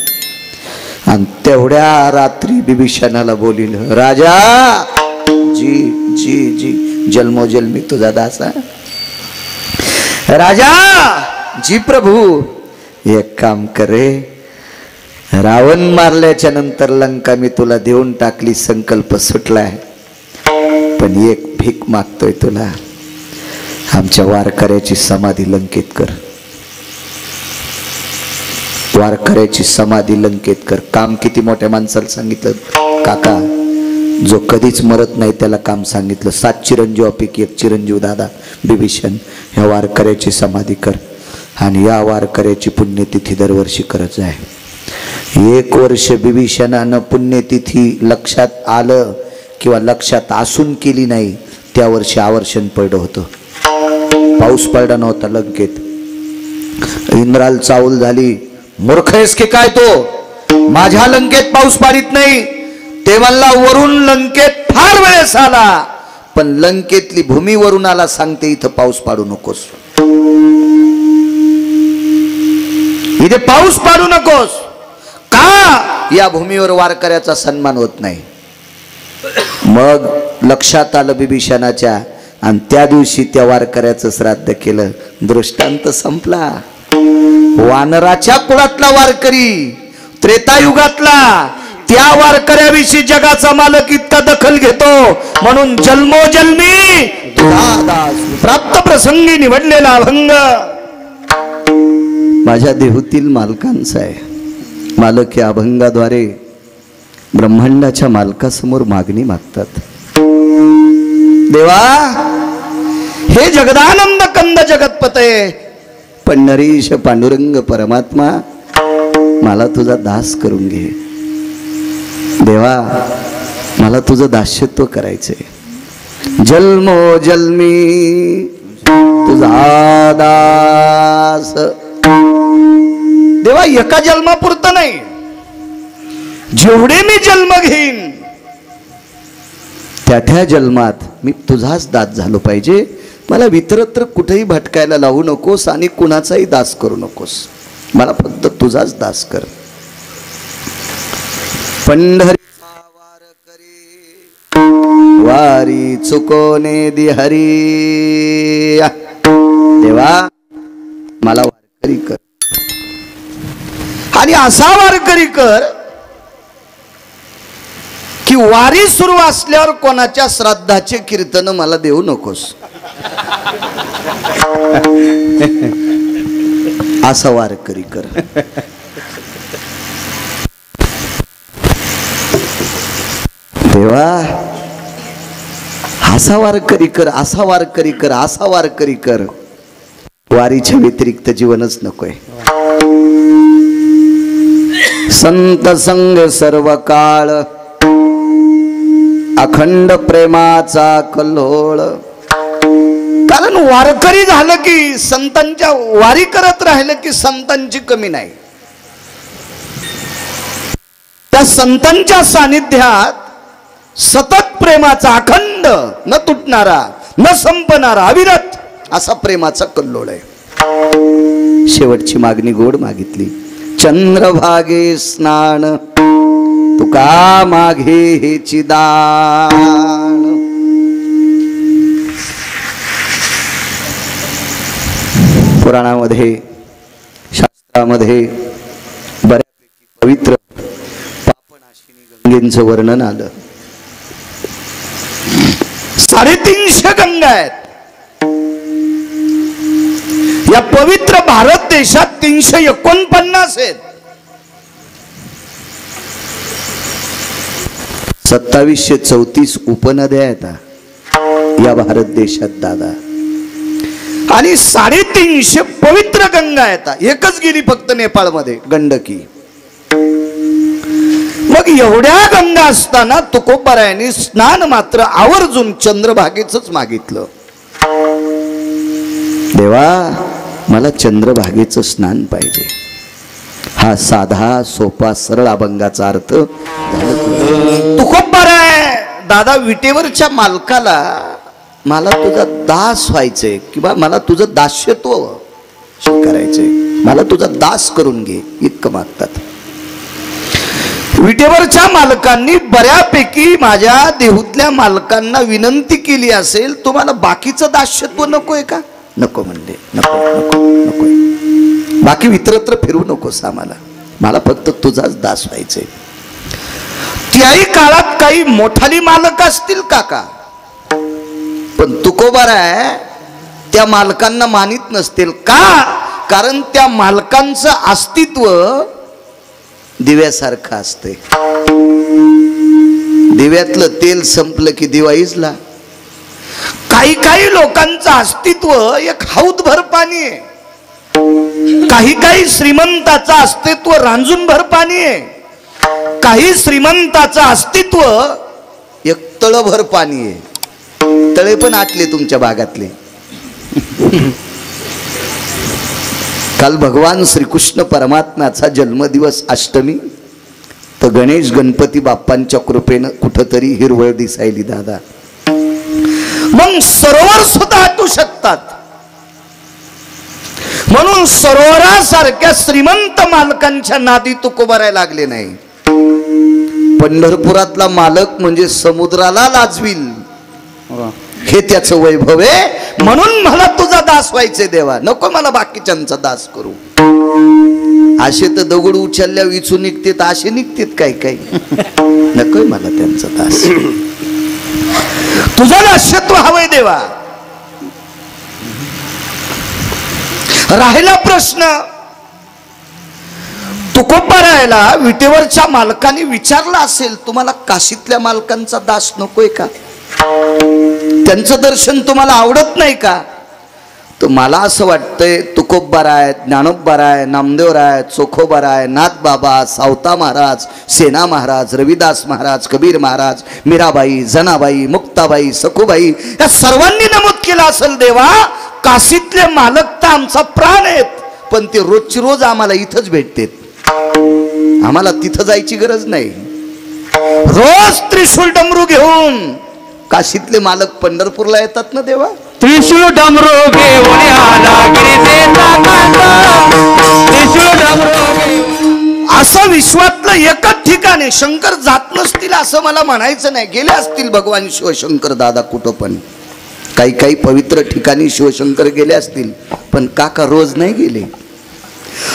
आणि तेवढ्या रात्री बिभीषणाला बोलिल, राजा जी जी जी जन्मोजन्मी तुझा दास आहे. राजा जी प्रभू, एक काम करे, रावण मारल्याच्या नंतर लंका मी तुला देऊन टाकली, संकल्प सुटलाय. पण एक भीक मागतोय तुला, आमच्या वारकऱ्याची समाधी लंकेत कर. वारकऱ्याची समाधी लंकेत कर. काम किती मोठ्या माणसाला सांगितलं काका, जो कधीच मरत नाही त्याला काम सांगितलं. 7 चिरंजीवापैकी एक चिरंजीव दादा बिभीषण. ह्या वारकऱ्याची समाधी कर. आणि या वारकऱ्याची पुण्यतिथी दरवर्षी करत आहे. 1 वर्ष बिभीषणानं पुण्यतिथी लक्षात आलं किंवा लक्षात असून केली नाही, त्या वर्षी आवर्षण पडलं होतं. पाऊस पडला नव्हता लंकेत. इंद्राला चावल झाली, मूर्ख आहेस की काय तो, माझ्या लंकेत पाऊस पाडीत नाही. ते म्हणला वरून लंकेत फार वेळेस आला, पण लंकेतली भूमी वरून आला, सांगते इथं पाऊस पाडू नकोस, इथे पाऊस पाडू नकोस. का? या भूमीवर वारकऱ्याचा सन्मान होत नाही. मग लक्षात आलं बिभीषणाच्या, आणि त्या दिवशी त्या वारकऱ्याचं श्राद्ध केलं. दृष्टांत संपला. वानराच्या कुळातला वारकरी, त्रेतायुगातला, त्या वारकऱ्याविषयी जगाचा मालक इतका दखल घेतो. म्हणून जन्मोजन्मी प्राप्त प्रसंगी निवडलेला अभंग माझ्या देहूतील मालकांचा आहे. मालक या अभंगाद्वारे ब्रह्मांडाच्या मालकासमोर मागणी मागतात. देवा, हे जगदानंद कंद जगतपते पंढरीश पांडुरंग परमात्मा, मला तुझा दास करून घे. देवा, मला तुझं दास्यत्व करायचंय. जन्मो जन्मी तुझा दास. देवा एका जन्मापुरतं नाही, जेवढे मी जन्म घेईन त्या जन्मात मी तुझाच दास झालो पाहिजे. मला इतरत्र कुठेही भटकायला लावू नकोस आणि कुणाचाही दास करू नकोस. मला फक्त तुझाच दास कर. पंढरीचा वार करी वारी चुकोने दि हरी. देवा मला वारकरी कर आणि असा वारकरी कर की वारी सुरू असल्यावर कोणाच्या श्राद्धाचे कीर्तन मला देऊ नकोस. असा वारकरी कर. देवा असा वारकरी कर, असा वारकरी कर, असा वारकरी कर. वारीच्या व्यतिरिक्त जीवनच नकोय. संत संग सर्व काळ अखंड प्रेमाचा कल्लोळ. कारण वारकरी झालं की संतांच्या वारी करत राहिलं की संतांची कमी नाही. त्या संतांच्या सानिध्यात सतत प्रेमाचा अखंड न तुटणारा न संपणारा अविरत असा प्रेमाचा कल्लोळ आहे. शेवटची मागणी गोड मागितली. चंद्रभागे स्नान तुका मागे हेची दान. पुराणामध्ये शास्त्रामध्ये बऱ्यापैकी पवित्र पापनाशिनी गंगेंचं वर्णन आलं. 350 गंगा आहेत. या पवित्र भारत देशात 349 आहेत. 2734 उपनद्या आहेत या भारत देशात दादा. आणि 350 पवित्र गंगा आहेत. एकच गेली फक्त नेपाळमध्ये गंडकी. मग एवढ्या गंगा असताना तुकोबारायांनी स्नान मात्र आवर्जून चंद्रभागेच मागितलं. देवा मला चंद्रभागेचं स्नान पाहिजे. हा साधा सोपा सरळ अभंगाचा अर्थ. तुकोबाराय दादा विटेवरच्या मालकाला मला तुझा दास व्हायचंय किंवा मला तुझं दास्यत्व स्वीकारायचंय. मला तुझा दास करून घे इतकं मागतात. विटेवरच्या मालकांनी बऱ्यापैकी माझ्या देहूतल्या मालकांना विनंती केली असेल, तुम्हाला बाकीचं दास्यत्व नकोय का? नको म्हणले. नको नको नकोय. बाकी इतरत्र फिरू नकोस आम्हाला. मला फक्त तुझाच दास व्हायचंय. त्याही काळात काही मोठाली मालक असतील काका, पण तुकोबाराय त्या मालकांना मानित नसतील का? कारण त्या मालकांचं अस्तित्व दिव्यासारखं असते. दिव्यातलं तेल संपलं की दिवा इजला. काही काही लोकांचं अस्तित्व एक हौदभर पाणी आहे. काही काही श्रीमंताचं अस्तित्व रांजूनभर पाणी आहे. काही श्रीमंताचं अस्तित्व एक तळभर पाणी आहे. तळे पण आटले तुमच्या भागातले. काल भगवान श्रीकृष्ण परमात्म्याचा जन्मदिवस अष्टमी. तर गणेश गणपती बाप्पांच्या कृपेनं कुठंतरी हिरवळ दिसायली दादा. मग सरोवर सुद्धा आटू शकतात. म्हणून सरोवरासारख्या श्रीमंत मालकांच्या नादी तुकोबाराय लागले नाही. पंढरपुरातला मालक म्हणजे समुद्राला लाजवील हे त्याचं वैभव आहे. म्हणून मला तुझा दास व्हायचे देवा. नको मला बाकीच्यांचा दास करू. असे तर दगड उचलल्या विचून निघतेत, असे निघतेत काही काही. नकोय मला त्यांचा दास. तुझं दास्यत्व हवंय देवा. राहिला प्रश्न, तुकोबारायला विटेवरच्या मालकाने विचारला असेल, तुम्हाला काशीतल्या मालकांचा दास नकोय का? त्यांचं दर्शन तुम्हाला आवडत नाही का? तर मला असं वाटतंय तुकोबराय, ज्ञानोबराय, नामदेवराय, चोखोबराय, नाथबाबा, सावता महाराज, सेना महाराज, रविदास महाराज, कबीर महाराज, मीराबाई, जनाबाई, मुक्ताबाई, सखूबाई या सर्वांनी नमूद केलं असेल देवा काशीतले मालक तर आमचा प्राण आहेत, पण ते रोजची रोज आम्हाला इथंच भेटतात, आम्हाला तिथं जायची गरज नाही. रोज त्रिशूल डमरू घेऊन काशीतले मालक पंढरपूरला येतात ना देवा. त्रिशूळ डमरू घेऊन आला गिरीचा काका, त्रिशूळ डमरू. असं विश्वातलं एकच ठिकाणी शंकर जात नसतील असं मला म्हणायचं नाही. गेले असतील भगवान शिवशंकर दादा कुठं पण, काही काही पवित्र ठिकाणी शिवशंकर गेले असतील, पण काका रोज नाही गेले.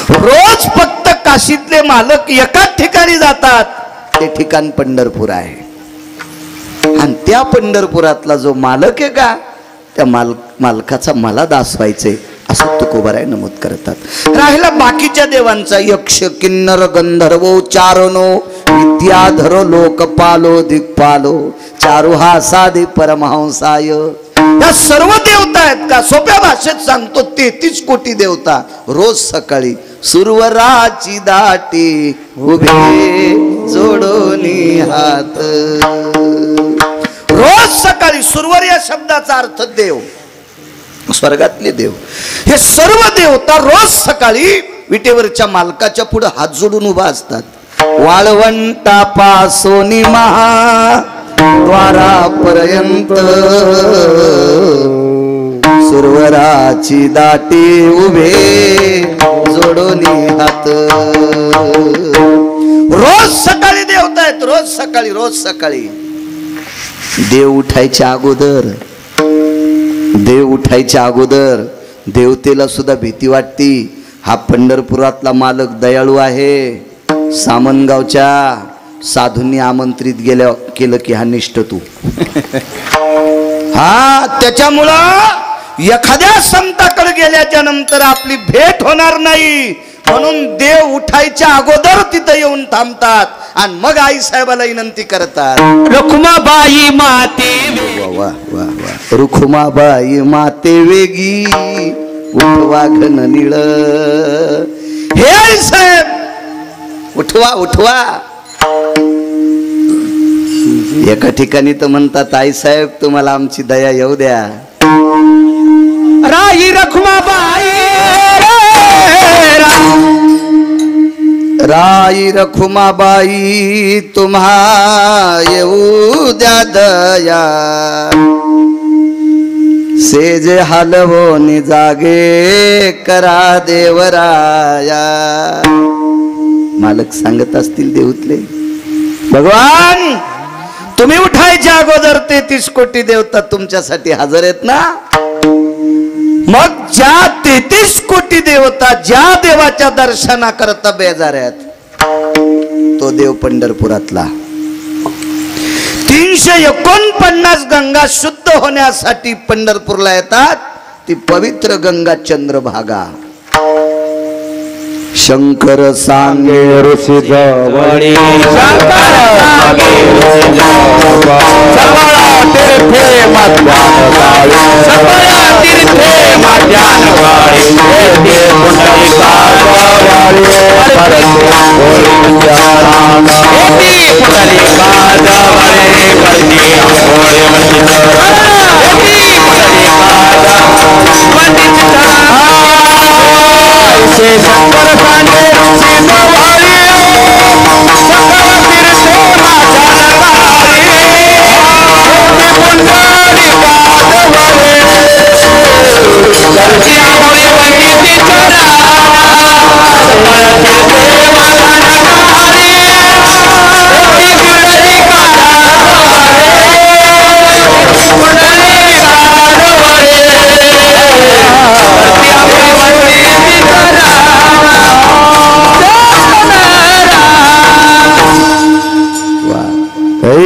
रोज फक्त काशीतले मालक एकाच ठिकाणी जातात, ते ठिकाण पंढरपूर आहे. आणि त्या पंढरपुरातला जो मालक आहे का त्या मालकाचा मला दास व्हायचे असं तुकोबाराय नमूद करतात. राहिला बाकीच्या देवांचा यक्ष किन्नर गंधर्व चारणो विद्याधरो लोकपालो दिक्पालो चारुहा साधे परमहंसाय, या सर्व देवता आहेत का सोप्या भाषेत सांगतो 33 कोटी देवता रोज सकाळी सुरवराची दाटी उभे जोडोनी हात. रोज सकाळी सुरवर या शब्दाचा अर्थ देव, स्वर्गातले देव. हे सर्व देवता रोज सकाळी विटेवरच्या मालकाच्या पुढे हात जोडून उभा असतात. वाळवंटापासोनी महा द्वारापर्यंत सुरवराची दाटी उभे जोडोनी हात. रोज सकाळी देवता आहेत, रोज सकाळी, रोज सकाळी. देव उठायच्या अगोदर देवतेला सुद्धा भीती वाटती. हा पंढरपुरातला मालक दयाळू आहे, सामनगावच्या साधूंनी आमंत्रित केलं की हा निष्ठ तू. हा त्याच्यामुळं एखाद्या संताकडे गेल्याच्या नंतर आपली भेट होणार नाही म्हणून देव उठायच्या अगोदर तिथं येऊन थांबतात आणि मग आई साहेबाला विनंती करतात. रुखमाबाई माते वा वा वा वा. रुखमाबाई माते वेगी उठवा घन निळ. हे आई साहेब उठवा उठवा. एका ठिकाणी तर म्हणतात आई साहेब तुम्हाला आमची दया येऊ द्या. राई रखुमाबाई राई रखुमाबाई तुम्हा येऊ द्या दया. सेज हलवोनी जागे करा देवराया. मालक सांगत असतील देऊतले भगवान तुम्ही उठायच्या अगोदर 33 कोटी देवता तुमच्यासाठी हजर आहेत ना. मग ज्या 33 कोटी देवता ज्या देवाच्या दर्शना करता बेजार आहेत तो देव पंढरपुरातला. 349 गंगा शुद्ध होण्यासाठी पंढरपूरला येतात. ती पवित्र गंगा चंद्रभागा. शंकर सांगे ऋषी जवळी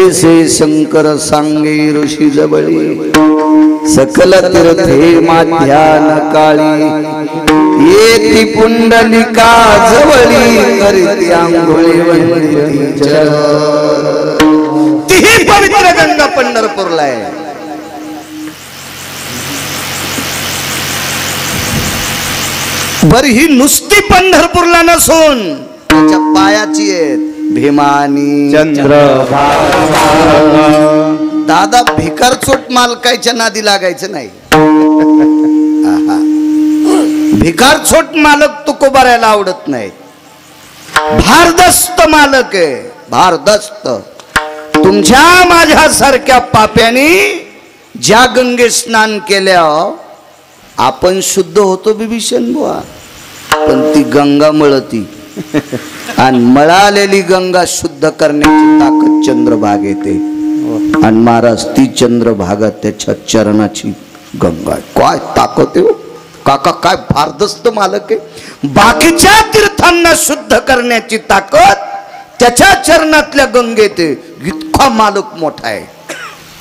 ऐसे शंकर सांगे ऋषी जवळी सकल तीर्थे माध्यान काळी येती पुंडलिका जवळी करीती आंघोळी वंदिती चरण. तीही पवित्र गंगा पंढरपूरला आहे. बर ही नुसती पंढरपूरला नसून त्याच्या पायाची आहेत भीमानी दादा भिकारचोट मालकाच्या नादी लागायचं नाही. भिकारचोट मालक तुकोबारायला आवडत नाही. भारदस्त मालक आहे, भारदस्त. तुमच्या माझ्यासारख्या पाप्यानी ज्या गंगे स्नान केल्या आपण शुद्ध होतो बिभीषण बुवा, पण ती गंगा मळती आणि मळालेली गंगा शुद्ध करण्याची ताकद चंद्रभाग येते. आणि महाराज ती चंद्रभागा त्याच्या चरणाची गंगा. काय ताकद आहे काका, काय भारदस्त मालक आहे. बाकीच्या तीर्थांना शुद्ध करण्याची ताकद त्याच्या चरणातल्या गंगेत आहे. इतका मालक मोठा आहे.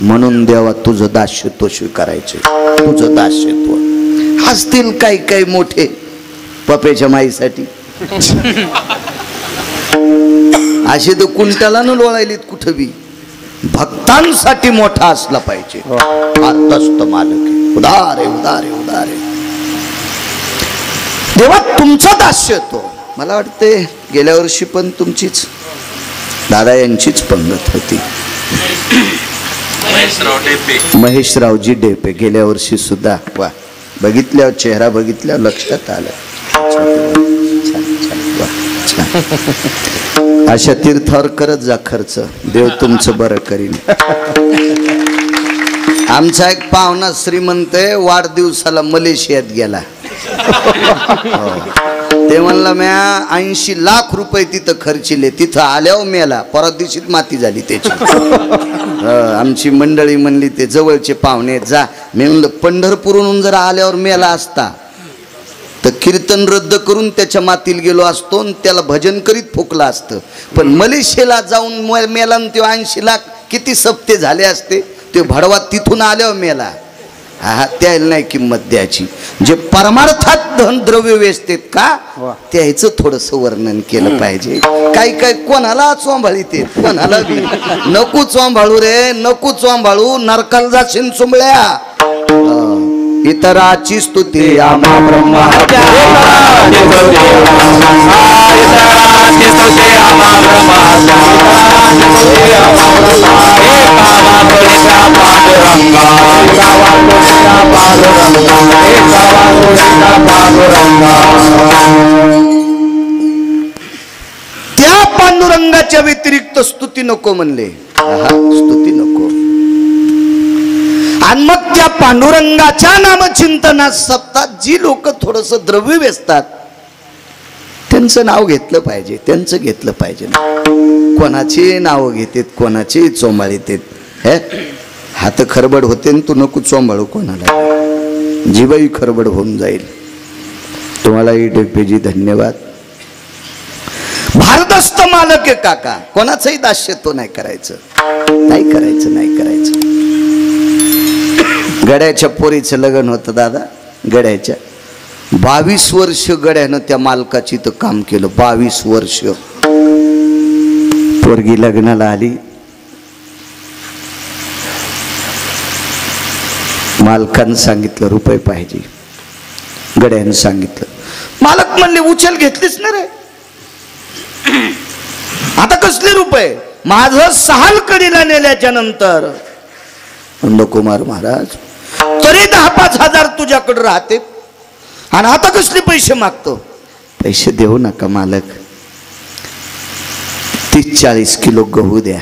म्हणून देवा तुझं दास्यत्व स्वीकारायचे, तुझं दास्यत्व. असतील काही काही मोठे पप्याच्या माईसाठी असे तर कुंटाला न लोळायलीत कुठं बी. भक्तांसाठी मोठा असला पाहिजे. भारदस्त मालक आहे, उदार आहे, उदार आहे, उदार आहे. देवा तुमचा दास्यत्व. मला वाटते गेल्या वर्षी पण तुमचीच दादा यांचीच पंगत होती. महेशरावजी डेपे गेल्या वर्षी सुद्धा. वा, बघितल्यावर चेहरा बघितल्यावर लक्षात आलं. अशा तीर्थावर करत जा खर्च, देव तुमचं बरं करीन. आमचा एक पाहुणा श्रीमंत आहे, वाढदिवसाला मलेशियात गेला. ते म्हणलं म्या 80 लाख रुपये तिथं खर्चिले. तिथं आल्यावर मेला, परत दिवशीत माती झाली त्याची. आमची मंडळी म्हणली ते जवळचे पाहुणे जा. मी म्हणलं पंढरपूरहून जर आल्यावर मेला असता तर कीर्तन रद्द करून त्याच्या मातील गेलो असतो आणि त्याला भजन करीत फुकला असतं. पण मलेशियाला जाऊन मेला ते 80 लाख किती सप्ते झाले असते. ते भडवा तिथून आल्यावर मेला. हा, त्याला नाही किंमत द्यायची. जे परमार्थात धन द्रव्य वेचतेत का त्याचं थोडस वर्णन केलं पाहिजे. काही काही कोणाला चोंभाळीते, कोणाला बी नको चोंभाळू रे, नको चोंभाळू. नरकाला जाशील चुंबळ्या. इतराची स्तुती आम्हा ब्रह्मा त्या पांडुरंगाच्या व्यतिरिक्त स्तुती नको म्हणले. स्तुती नको. आणि मग त्या पांडुरंगाच्या नामचिंतनात सप्तात जी लोक थोडस द्रव्य वेचतात त्यांचं नाव घेतलं पाहिजे, त्यांचं घेतलं पाहिजे. कोणाची नाव घेतात, कोणाची चोंबाळीत. हे हात खरबड होते तू नको चोंबाळू कोणाला, जीवही खरबड होऊन जाईल. तुम्हालाही डेपेजी धन्यवाद. भारदस्त मालक आहे काका, कोणाचंही दास्यत्व नाही करायचं, नाही करायचं, नाही करायचं. गड्याच्या पोरीचं लग्न होतं दादा. गड्याच्या 22 वर्ष गड्यानं त्या मालकाची तर काम केलं. 22 वर्ष. पोरगी लग्नाला आली. मालकानं सांगितलं रुपये पाहिजे. गड्यानं सांगितलं. मालक म्हणले उचल घेतलीच ना रे, आता कसले रुपये. माझं सहाल कडीला नेल्याच्या नंतर कुमार महाराज तरी 10-5 हजार तुझ्याकडे राहते आणि आता कसले पैसे मागतो. पैसे देऊ नका मालक, 30-40 किलो गहू द्या.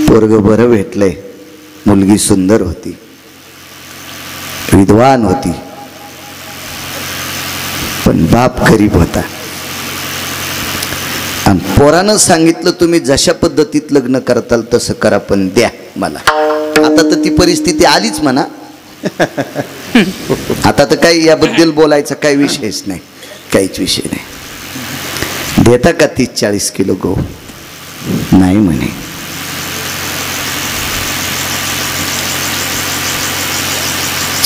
पोरग बरं भेटलंय. मुलगी सुंदर होती, विद्वान होती, पण बाप गरीब होता. आणि पोरानं सांगितलं तुम्ही जशा पद्धतीत लग्न करताल तसं करा, पण द्या मला. आता तर ती परिस्थिती आलीच म्हणा. आता तर काही याबद्दल बोलायचा काही विषयच नाही, काहीच विषय नाही. देता का 30-40 किलो गहू? नाही म्हणे.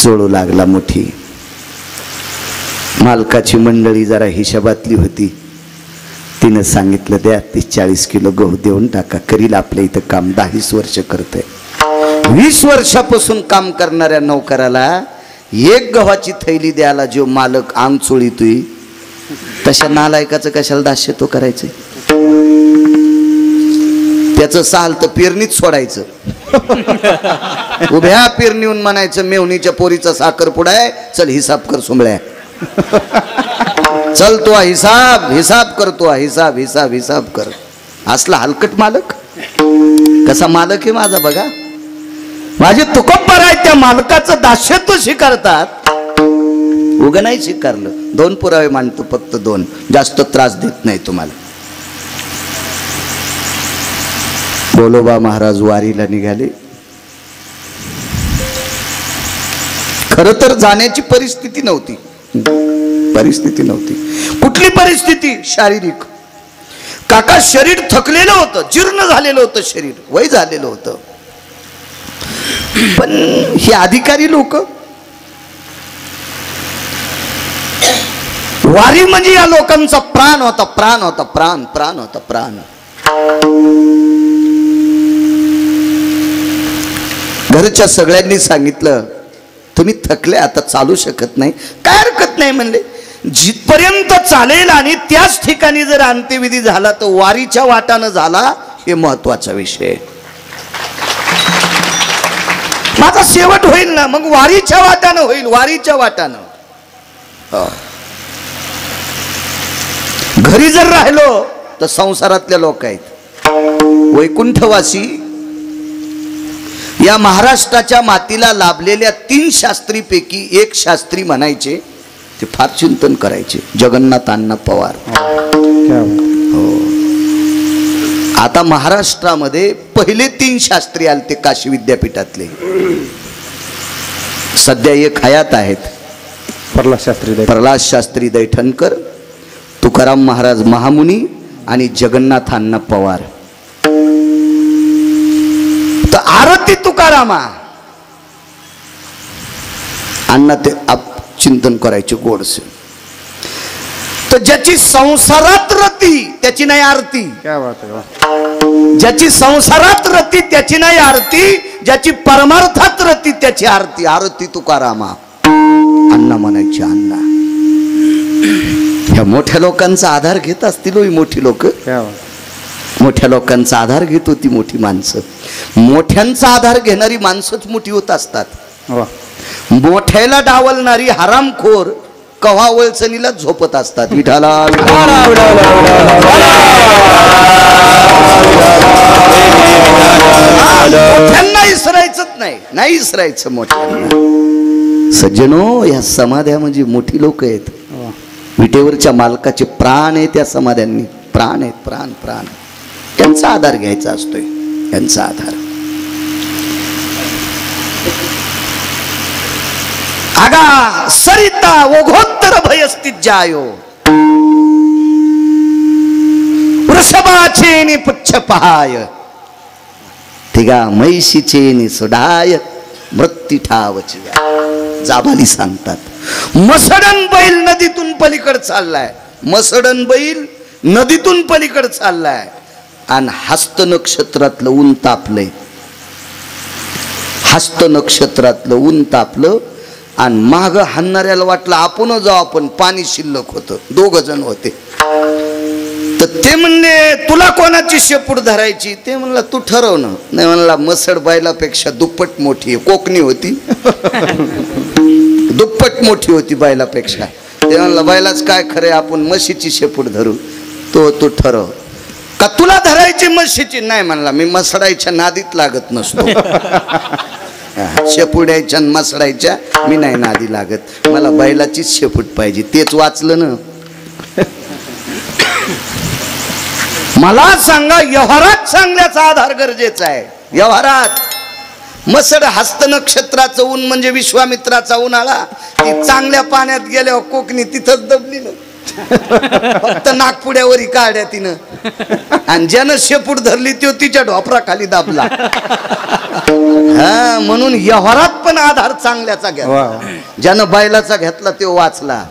चोळू लागला मोठी. मालकाची मंडळी जरा हिशोबातली होती. तिनं सांगितलं द्या 30-40 किलो गहू देऊन टाका, करील आपल्या इथं काम. 10 वर्ष करतोय. 20 वर्षापासून काम करणाऱ्या नौकराला एक गव्हाची थैली द्यायला जो मालक अंग चोळीतोय तशा नालायकाचं कशाला दास्य तो करायचं? त्याचं साल तर पेरणीच सोडायचं. उभ्या पेरणीहून म्हणायचं मेवणीच्या पोरीचा साखरपुडा आहे, चल हिसाब कर सोमळ्या. चल तो हिसाब करतो, हिसाब हिसाब हिसाब कर. असला हलकट मालक. कसा मालक आहे माझा बघा. माझे तुकोब्बर आहे, त्या मालकाचं दास्यत्व स्वीकारतात. उगं नाही स्वीकारलं. 2 पुरावे मांडतो, फक्त 2. जास्त त्रास देत नाही तुम्हाला. बोलोबा महाराज वारीला निघाले. खरं तर जाण्याची परिस्थिती नव्हती. कुठली परिस्थिती? शारीरिक. काका शरीर थकलेलं होतं, जीर्ण झालेलं होतं शरीर, वय झालेलं होतं. पण हे अधिकारी लोक, वारी म्हणजे या लोकांचा प्राण होता. प्राण. घरच्या सगळ्यांनी सांगितलं तुम्ही थकले, आता चालू शकत नाही. काय हरकत नाही म्हणले. जिथपर्यंत चालेल आणि त्याच ठिकाणी जर अंत्यविधी झाला तर वारीच्या वाटानं झाला, हे महत्वाचा विषय. माझा शेवट होईल ना, मग वारीच्या वाटानं होईल. वारीच्या वाटानं. घरी जर राहिलो तर संसारातले लोक आहेत. वैकुंठवासी या महाराष्ट्राच्या मातीला लाभलेल्या 3 शास्त्रीपैकी एक शास्त्री म्हणायचे, ते फार चिंतन करायचे. जगन्नाथ अण्णा पवार. हो. आता महाराष्ट्रामध्ये पहिले 3 शास्त्री आले ते काशी विद्यापीठातले. सध्या एक हयात आहेत. प्रल्हाद शास्त्री दैठणकर, तुकाराम महाराज महामुनी आणि जगन्नाथ अण्णा पवार. तर आरती तुकारामा अण्णा ते चिंतन करायचे गोडसे. तर ज्याची संसारात रती त्याची नाही आरती. ज्याची संसारात रती त्याची नाही आरती, ज्याची परमार्थात रती त्याची आरती. आरती तुकारामा. अण्णा म्हणायचे. अण्णा ह्या मोठ्या लोकांचा आधार घेत असतील ही मोठी लोक. मोठ्या लोकांचा आधार घेत होती मोठी माणसं. मोठ्यांचा आधार घेणारी माणसंच मोठी होत असतात. मोठ्याला डावलणारी हरामखोर कव्हा वळचणीला झोपत असतात. विठाला मोठ्यांना इसरायचंच नाही इसरायचं मोठ्यांना. सज्जनो, या समाध्या म्हणजे मोठी लोक आहेत. विटेवरच्या मालकाचे प्राण आहे त्या समाध्यांनी. प्राण आहेत, प्राण. त्यांचा आधार घ्यायचा असतोय, त्यांचा आधार. आगा सरिता ओघोत्तर भयस्थित जायो, वृषभाचेनी पुच्छ पहाय, तिगा म्हैशीचेनी सुडाय, मृत्यू ठावची. जाबाली सांगतात. मसडन बैल नदीतून पलीकड चाललाय. मसडन बैल नदीतून पलीकड चाललाय आणि हस्त नक्षत्रातलं ऊन तापलंय. हस्त नक्षत्रातलं ऊन तापलं आणि माग हाणणाऱ्याला वाटलं आपण जाऊ, आपण पाणी शिल्लक होतं. 2 जण होते. तर ते म्हणले तुला कोणाची शेपूट धरायची? ते म्हणला तू ठरव ना. नाही म्हणला मसड बैलापेक्षा दुप्पट मोठी आहे. कोकणी होती. दुप्पट मोठी होती बैलापेक्षा. ते म्हणला बैलाच काय खरे, आपण म्हशीची शेपूट धरू. तू ठरव. का तुला धरायची म्हशीची? नाही म्हणला मी मसडायच्या नादीत लागत नसतो. शेपुड्याच्या मसडायच्या मी नाही नादी लागत. मला बैलाचीच शेपूट पाहिजे. तेच वाचलं ना. मला सांगा, व्यवहारात चांगल्याचा आधार गरजेचा आहे. व्यवहारात मसड हस्त नक्षत्राचं ऊन म्हणजे विश्वामित्राचा ऊन आला की चांगल्या पाण्यात गेल्यावर कोकणी तिथंच दबली ना. फक्त नागपुड्यावरी काढ्या तिनं. आणि ज्यानं शेपूट धरली तो तिच्या ढोपराखाली दाबला. हा, म्हणून व्यवहारात पण आधार चांगल्याचा घ्या. ज्यानं बैलाचा घेतला तो वाचला,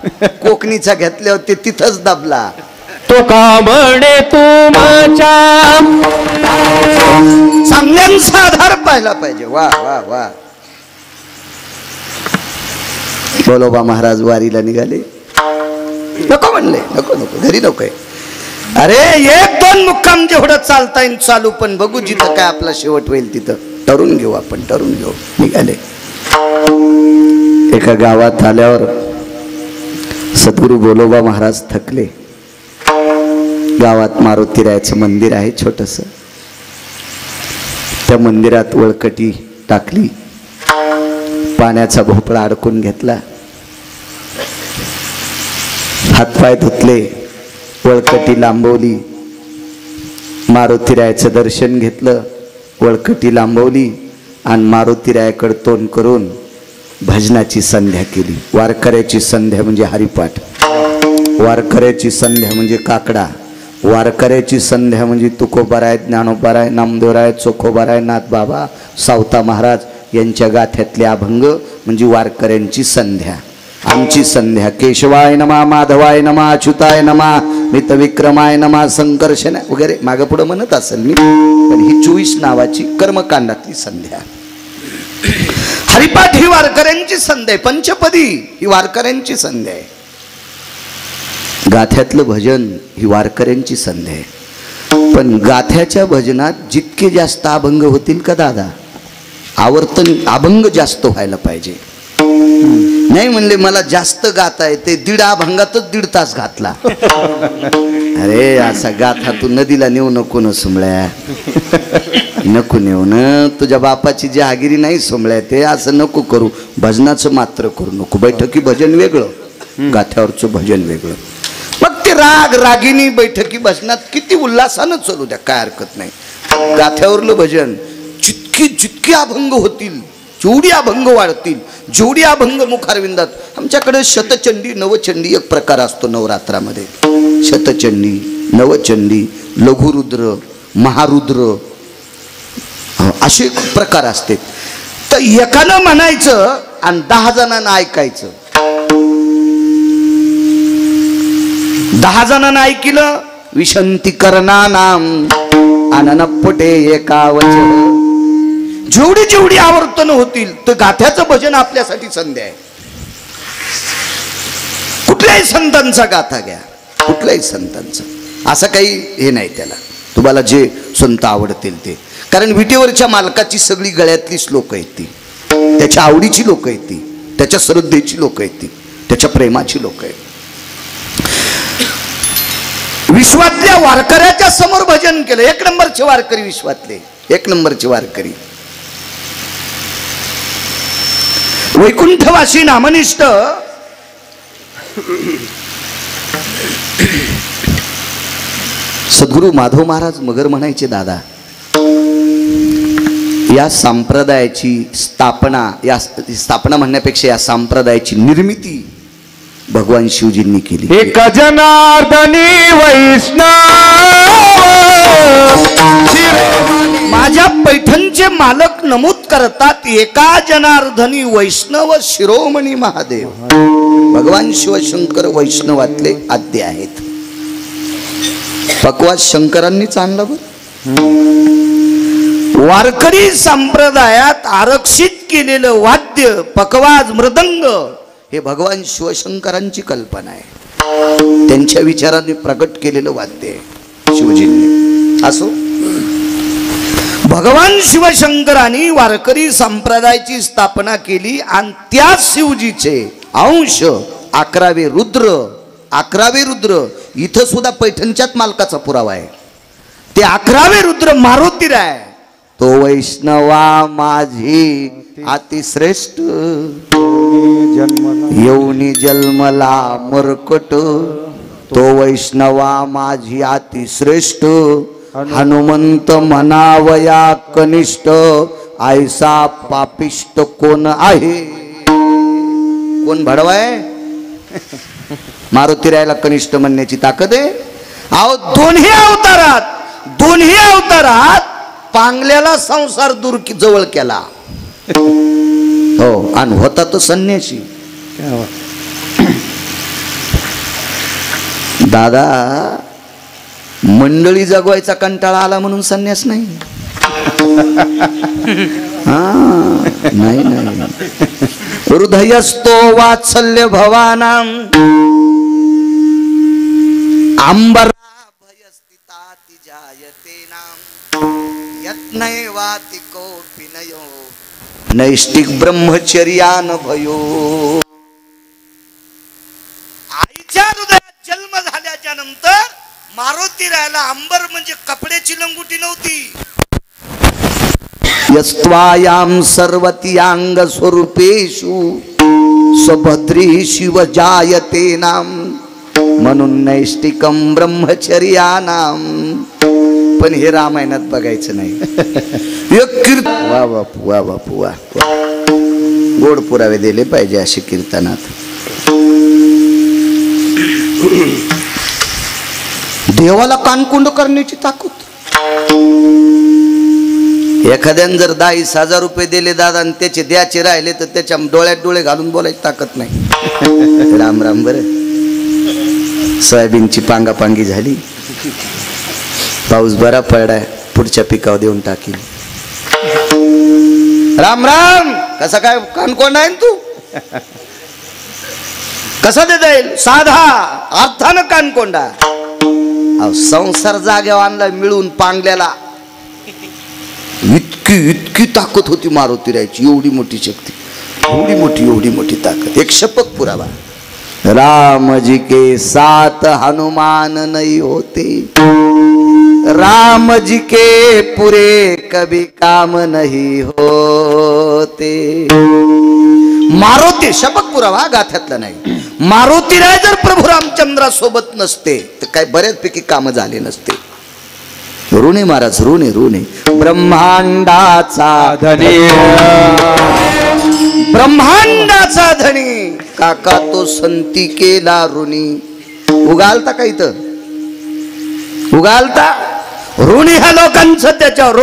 कोकणीचा घेतल्यावर ते तिथंच दाबला. तो का म्हणे तुमच्या चांगल्यांचा आधार पाहिला पाहिजे. वा वा वा. बोलोबा महाराज वारीला निघाले. नको म्हणले, नको नको, घरी नकोय. अरे 1-2 मुक्काम जेवढं चालता येईल चालू, पण बघू जिथं काय आपला शेवट होईल तिथं ठरून घेऊ, आपण ठरून घेऊ. निघाले. एका गावात आल्यावर सद्गुरू बोलोबा महाराज थकले. गावात मारुतीरायाचं मंदिर आहे छोटस. त्या मंदिरात वळकटी टाकली, पाण्याचा भोपळा अडकून घेतला, हातपाय धुतले, वळकटी लांबवली, मारुतीरायाचं दर्शन घेतलं, वळकटी लांबवली आणि मारुतीरायाकडे तोंड करून भजनाची संध्या केली. वारकऱ्याची संध्या म्हणजे हरिपाठ, वारकऱ्याची संध्या म्हणजे काकडा, वारकऱ्याची संध्या म्हणजे तुकोबाराय, ज्ञानोबाराय, नामदेवराय, चोखोबाराय, नाथबाबा, सावता महाराज यांच्या गाथ्यातले अभंग म्हणजे वारकऱ्यांची संध्या. आमची संध्या केशवाय नमा, माधवाय नमा, अच्युताय नमा, मितविक्रमाय नमा, संकर्षण वगैरे मागं पुढं म्हणत असेल मी, पण ही 24 नावाची कर्मकांडातली संध्या. हरिपाठ ही वारकऱ्यांची संध्या आहे, पंचपदी ही वारकऱ्यांची संध्या आहे, गाथ्यातलं भजन ही वारकऱ्यांची संध्या आहे. पण गाथ्याच्या भजनात जितके जास्त अभंग होतील का दादा, आवर्तन अभंग जास्त व्हायला पाहिजे. नाही म्हणले मला जास्त गाता येते, 1.5 अभंगातच 1.5 तास घातला. अरे असा गाथा तू नदीला नेऊ नको न सुमळ्या, नको नेऊ न, तुझ्या बापाची जहागिरी नाही सुमळ्या, ते असं नको करू. भजनाचं मात्र करू नको. बैठकी भजन वेगळं, गाथ्यावरचं भजन वेगळं. मग ते राग रागिनी बैठकी भजनात किती उल्हासानं चालू द्या, काय हरकत नाही. गाथ्यावरलं भजन जितके अभंग होतील, जेवढी अभंग वाढतील, जेवढी अभंग मुखारविंदात. आमच्याकडे शतचंडी नवचंडी एक प्रकार असतो नवरात्रामध्ये. शतचंडी, नवचंडी, लघुरुद्र, महारुद्र असे प्रकार असते. तर एकानं म्हणायचं आणि 10 जणांना ऐकायचं. 10 जणांना ऐकलं, विशंती करणानाम अननपटे एकावच. जेवढी जेवढी आवर्तन होतील तर गाथ्याचं भजन आपल्यासाठी संध्या आहे. कुठल्याही संतांचा गाथा घ्या, कुठल्याही संतांचा, असं काही हे नाही त्याला. तुम्हाला जे संत आवडतील ते, कारण विटेवरच्या मालकाची सगळी गळ्यातली श्लोक आहेत ती, त्याच्या आवडीची लोक आहेत ती, त्याच्या श्रद्धेची लोक आहेत ती, त्याच्या प्रेमाची लोक आहेत. विश्वातल्या वारकऱ्याच्या समोर भजन केलं. 1 नंबरचे वारकरी विश्वातले, 1 नंबरचे वारकरी. वैकुंठवासी नामनिष्ठ सद्गुरू माधव महाराज मगर म्हणायचे, दादा या संप्रदायाची स्थापना, या स्थापना म्हणण्यापेक्षा या संप्रदायाची निर्मिती भगवान शिवजींनी केली. एक जनार्दनी वैष्णव. माझ्या पैठणचे मालक नमूद करतात, एका जनार्दनी वैष्णव शिरोमणी महादेव. भगवान शिवशंकर वैष्णवातले आद्य आहेत. पकवास शंकरांनीच आणला बरं. वारकरी संप्रदायात आरक्षित केलेलं वाद्य पकवाज मृदंग हे भगवान शिवशंकरांची कल्पना आहे, त्यांच्या विचाराने प्रकट केलेलं वाद्य आहे शिवजींनी. असो, भगवान शिवशंकरांनी वारकरी संप्रदायाची स्थापना केली आणि त्या शिवजीचे अंश 11वे रुद्र. 11वे रुद्र इथं सुद्धा पैठणच्याच मालकाचा पुरावा आहे. ते 11वे रुद्र मारुतीराय, तो वैष्णवा माझी अतिश्रेष्ठ, येऊनी जन्मला मरकट, तो वैष्णवा माझी अतिश्रेष्ठ, हनुमंत म्हणावया कनिष्ठ, ऐसा पापिष्ट कोण आहे. कोण भडवाय? मारुतीरायाला कनिष्ठ म्हणण्याची ताकद आहे. अहो दोन्ही अवतारात पांगल्याला संसार दूर जवळ केला. हो, आणि होता तो संन्यासी. दादा मंडळी जगवायचा कंटाळा आला म्हणून संन्यास नाही. नाही नाही, हृदयस्थो वात्सल्य भवानां अंबरा भयस्थिताति जायते नाम यत्नैवाति कोऽपि नयो नैष्टिक ब्रह्मचर्यान भयो. आईच्या हृदयात जन्म झाल्याच्या नंतर मारुती राहायला अंबर म्हणजे कपड्याची लंगुटी नव्हती. यस्त्वायां सर्वत्यांग स्वरूपेषु स्वभद्री शिव जायते नाम म्हणून नैष्टिकम ब्रह्मचर्यानाम. पण हे रामायणात बघायचं नाही. वा बापू वा बापू वा. गोड पुरावे दिले पाहिजे असे कीर्तनात. देवाला कानकुंड करण्याची ताकद. एखाद्याने जर 10,000 रुपये दिले दादा आणि त्याचे द्याचे राहिले तर त्याच्या डोळ्यात डोळे घालून बोलायची ताकद नाही. राम राम. बरं सोयाबीनची पांगापांगी झाली, पाऊस बरा पडलाय, पुढच्या पिकावर देऊन टाकील. राम राम. कसा काय कानकोंड आहे तू? कसा देता येईल? साधा अर्थानं कानकोंडा. संसार जाग्यावर आणला मिळून पांगल्याला. इतकी इतकी ताकद होती मारुती राहायची. एवढी मोठी शक्ती, एवढी मोठी ताकद. एक शपथ पुरावा. राम जी के साथ हनुमान नहीं होते, राम जी के पूरे कभी काम नहीं होते. मारुती शपथ पुरावा गाथ्यातला नाही. मारुती राय जर प्रभू रामचंद्रा सोबत नसते तर काय बऱ्याचपैकी काम झाले नसते. ऋणी महाराज ऋणी. ब्रह्मांडाचा धनी, ब्रह्मांडाचा धनी काका तो संती केला ऋणी. उगालता का इथं? उगालता ऋणी ह्या लोकांचं त्याच्यावर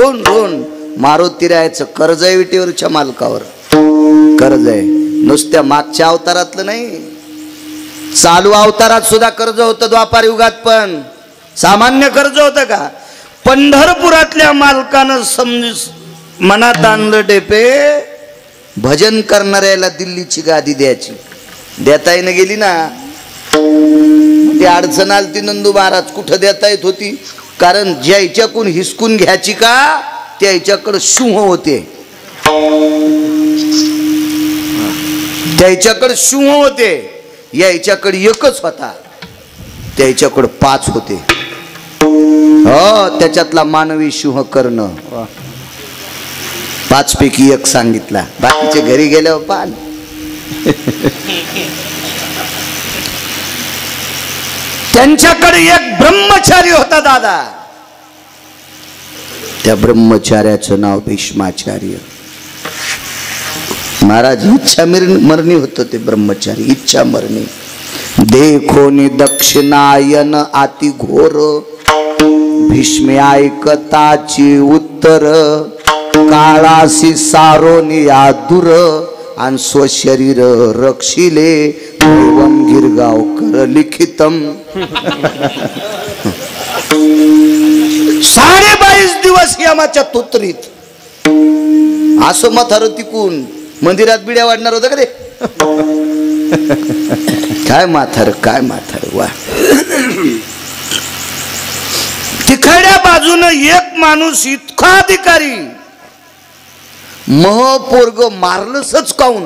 ऋण. मारुती रायाचं कर्ज आहे विटेवरच्या मालकावर. कर्ज आहे नुसत्या मागच्या अवतारातलं नाही, चालू अवतारात सुद्धा कर्ज होतं. द्वापार युगात पण सामान्य कर्ज होतं का? पंढरपुरातल्या मालकानं मनात आणलं डेपे भजन करणाऱ्याला दिल्लीची गादी द्यायची. देता येणं गेली ना. ती अडचण आली ती नंदू महाराज. कुठं देता येत होती? कारण ज्याच्याकडून हिसकून घ्यायची का त्याच्याकडे सिंह होते. त्याच्याकडे सिंह होते. याच्याकडे एकच होता, त्याच्याकडे 5 होते. हो त्याच्यातला मानवी सिंह कर्ण 5 पैकी 1 सांगितला. बाकीचे घरी गेल्यावर पान. त्यांच्याकडे एक ब्रह्मचारी होता दादा. त्या ब्रह्मचार्याचं नाव भीष्माचार्य महाराज. इच्छा मरणी होत ते ब्रह्मचारी. इच्छा मरणी. देखोनी दक्षिणायन अति घोर भीष्मे ऐकताची उत्तर काळासी सारोनी आदुर आणि स्वशरीर रक्षिले दैवम गिरगावकर लिखितम. 22.5 दिवस यमाच्या तुत्रीत. असं म्हातारं तिकून मंदिरात बिड्या वाढणार होतं का रे? काय म्हातार वा. तिखड्या बाजूनं एक माणूस इतका अधिकारी पोरग मारलंच काऊन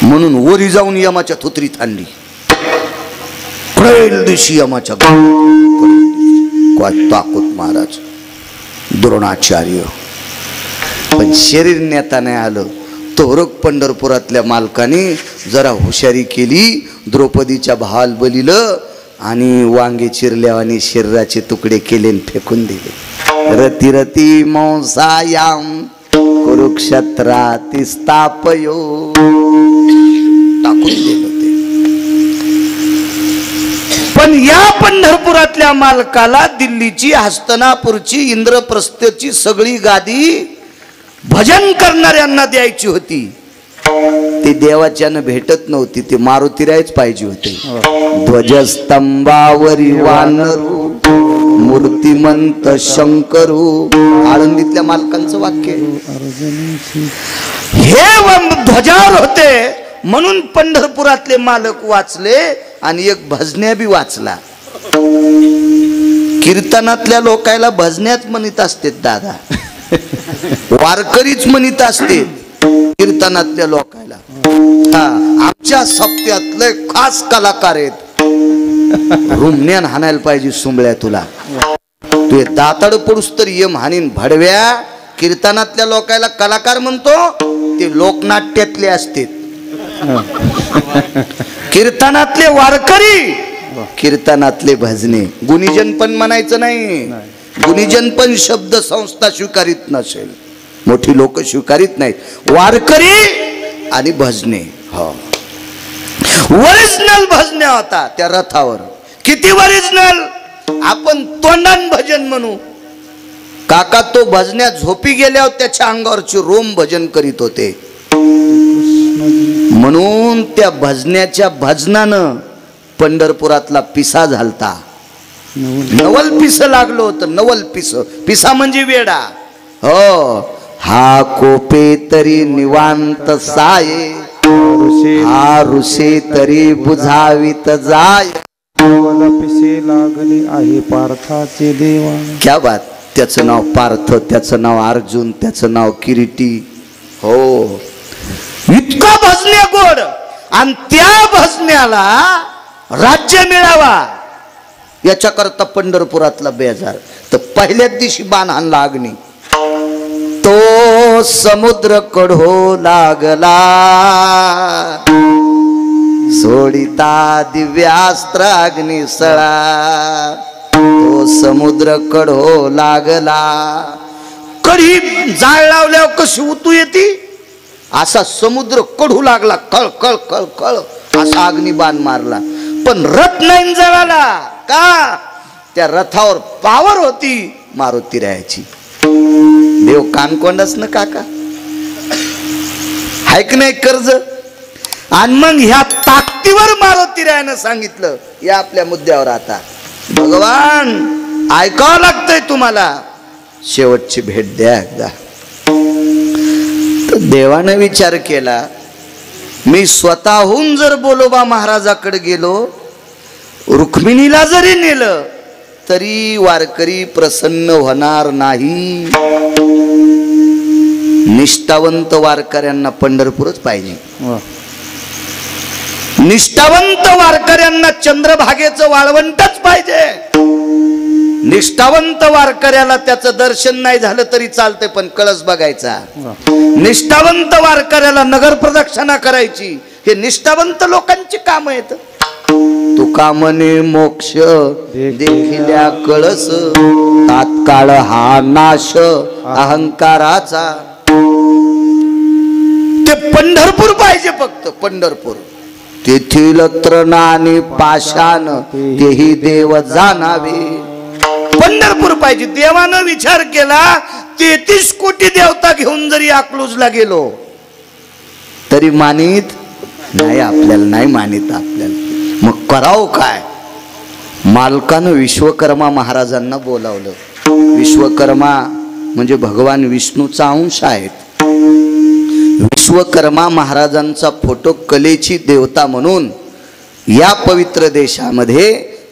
म्हणून वरी जाऊन यमाच्या थुत्रीत आणली. पहिल्या दिवशी यमाच्या काय ताकद महाराज. द्रोणाचार्य. पण शरीर नेता नाही आलं. तोरक पंढरपुरातल्या मालकाने जरा हुशारी केली. द्रौपदीच्या भाल बलिलं आणि वांगे चिरल्या आणि शरीराचे तुकडे केले फेकून दिले. रती रती मौसायाम कुरुक्षेत्राती स्थापयो. टाकून दिलं ते. पण या पंढरपुरातल्या मालकाला दिल्लीची, हस्तनापूरची, इंद्रप्रस्थची सगळी गादी भजन करणाऱ्यांना द्यायची होती. ती देवाच्यानं भेटत नव्हती. ती मारुतीरायच पाहिजे होते. ध्वजस्तंभावरी वानरू मूर्तिमंत शंकरू. आळंदीतल्या मालकांचं वाक्य. हे ध्वजावर होते म्हणून पंढरपुरातले मालक वाचले आणि एक भजन्या बी वाचला. कीर्तनातल्या लोकायला भजन्याच म्हणत असते दादा, वारकरीच म्हणत असते कीर्तनातल्या लोकायला. आमच्या सप्त्यातले खास कलाकार आहेत. रुमण्यान हाणायला पाहिजे सुंबळ्या तुला. तू दाताड पडूस तर यम हानीन भडव्या. कीर्तनातल्या लोकायला कलाकार म्हणतो ते लोकनाट्यातले असते. कीर्तनातले वारकरी, कीर्तनातले भजने. गुणीजन पण म्हणायचं नाही. गुणीजन पण शब्द संस्था स्वीकारित नसेल, मोठी लोक स्वीकारित नाहीत. वारकरी आणि भजने. हो, ओरिजिनल भजने होता त्या रथावर. किती ओरिजिनल. आपण तोंडान भजन म्हणू. काका तो भजन्या झोपी गेल्यावर त्याच्या अंगावरची रोम भजन करीत होते. म्हणून त्या भजन्याच्या भजनानं पंढरपुरातला पिसा झालता. नवल पिस लागलो होतं. नवल पिस. पिसा म्हणजे वेडा. हो, हा कोपे तरी निवांत साये, हा ऋषे तरी बुझावीत जाय. पिसे लागले आहे पार्थाचे देवा. क्या बात. त्याचं नाव पार्थ, त्याचं नाव अर्जुन, त्याचं नाव किरीटी. हो, इतका भजन्या गोड. आणि त्या भजन्याला राज्य मिळावा याच्याकरता पंढरपुरातला बेजार. तर पहिल्याच दिवशी बाण आणला अग्नी. तो समुद्र कडहो लागला, सोडिता दिव्यास्त्र अग्नी सळा. तो समुद्र कडहो लागला. कढी जाळ लावल्यावर कशी उतू येते, असा समुद्र कडू लागला. कळ कळ कळ कळ असा अग्निबाण मारला. पण रथ नाही जळाला. का? त्या रथावर पावर होती मारुती रायाची. देव कानकोंडच ना काका, हाय की नाही कर्ज. आणि मग ह्या ताकदीवर मारुती रायानं सांगितलं या आपल्या मुद्द्यावर. आता भगवान ऐकावं लागतंय तुम्हाला, शेवटची भेट द्या एकदा. तर देवानं विचार केला, मी स्वतःहून जर बोलोबा महाराजाकडे गेलो, रुक्मिणीला जरी नेलं तरी वारकरी प्रसन्न होणार नाही. निष्ठावंत वारकऱ्यांना पंढरपूरच पाहिजे. निष्ठावंत वारकऱ्यांना चंद्रभागेचं वाळवंटच पाहिजे. निष्ठावंत वारकऱ्याला त्याचं दर्शन नाही झालं तरी चालते पण कळस बघायचा. निष्ठावंत वारकऱ्याला नगर प्रदक्षिणा करायची. हे निष्ठावंत लोकांची काम आहेत. तुका म्हणे मोक्ष देखिल्या कळस, तात्काळ हा नाश अहंकाराचा. ते पंढरपूर पाहिजे फक्त. पंढरपूर. तेथील तृणाने पाषाण तेही देव जाणावे. पंढरपूर पाहिजे. देवानं विचार केला 33 कोटी देवता घेऊन जरी अकलूजला गेलो तरी मानित नाही. आपल्याला नाही मानित. आपल्याला मग करावं काय. मालकानं विश्वकर्मा महाराजांना बोलावलं. विश्वकर्मा म्हणजे भगवान विष्णूचा अंश आहेत. विश्वकर्मा महाराजांचा फोटो कलेची देवता म्हणून या पवित्र देशामध्ये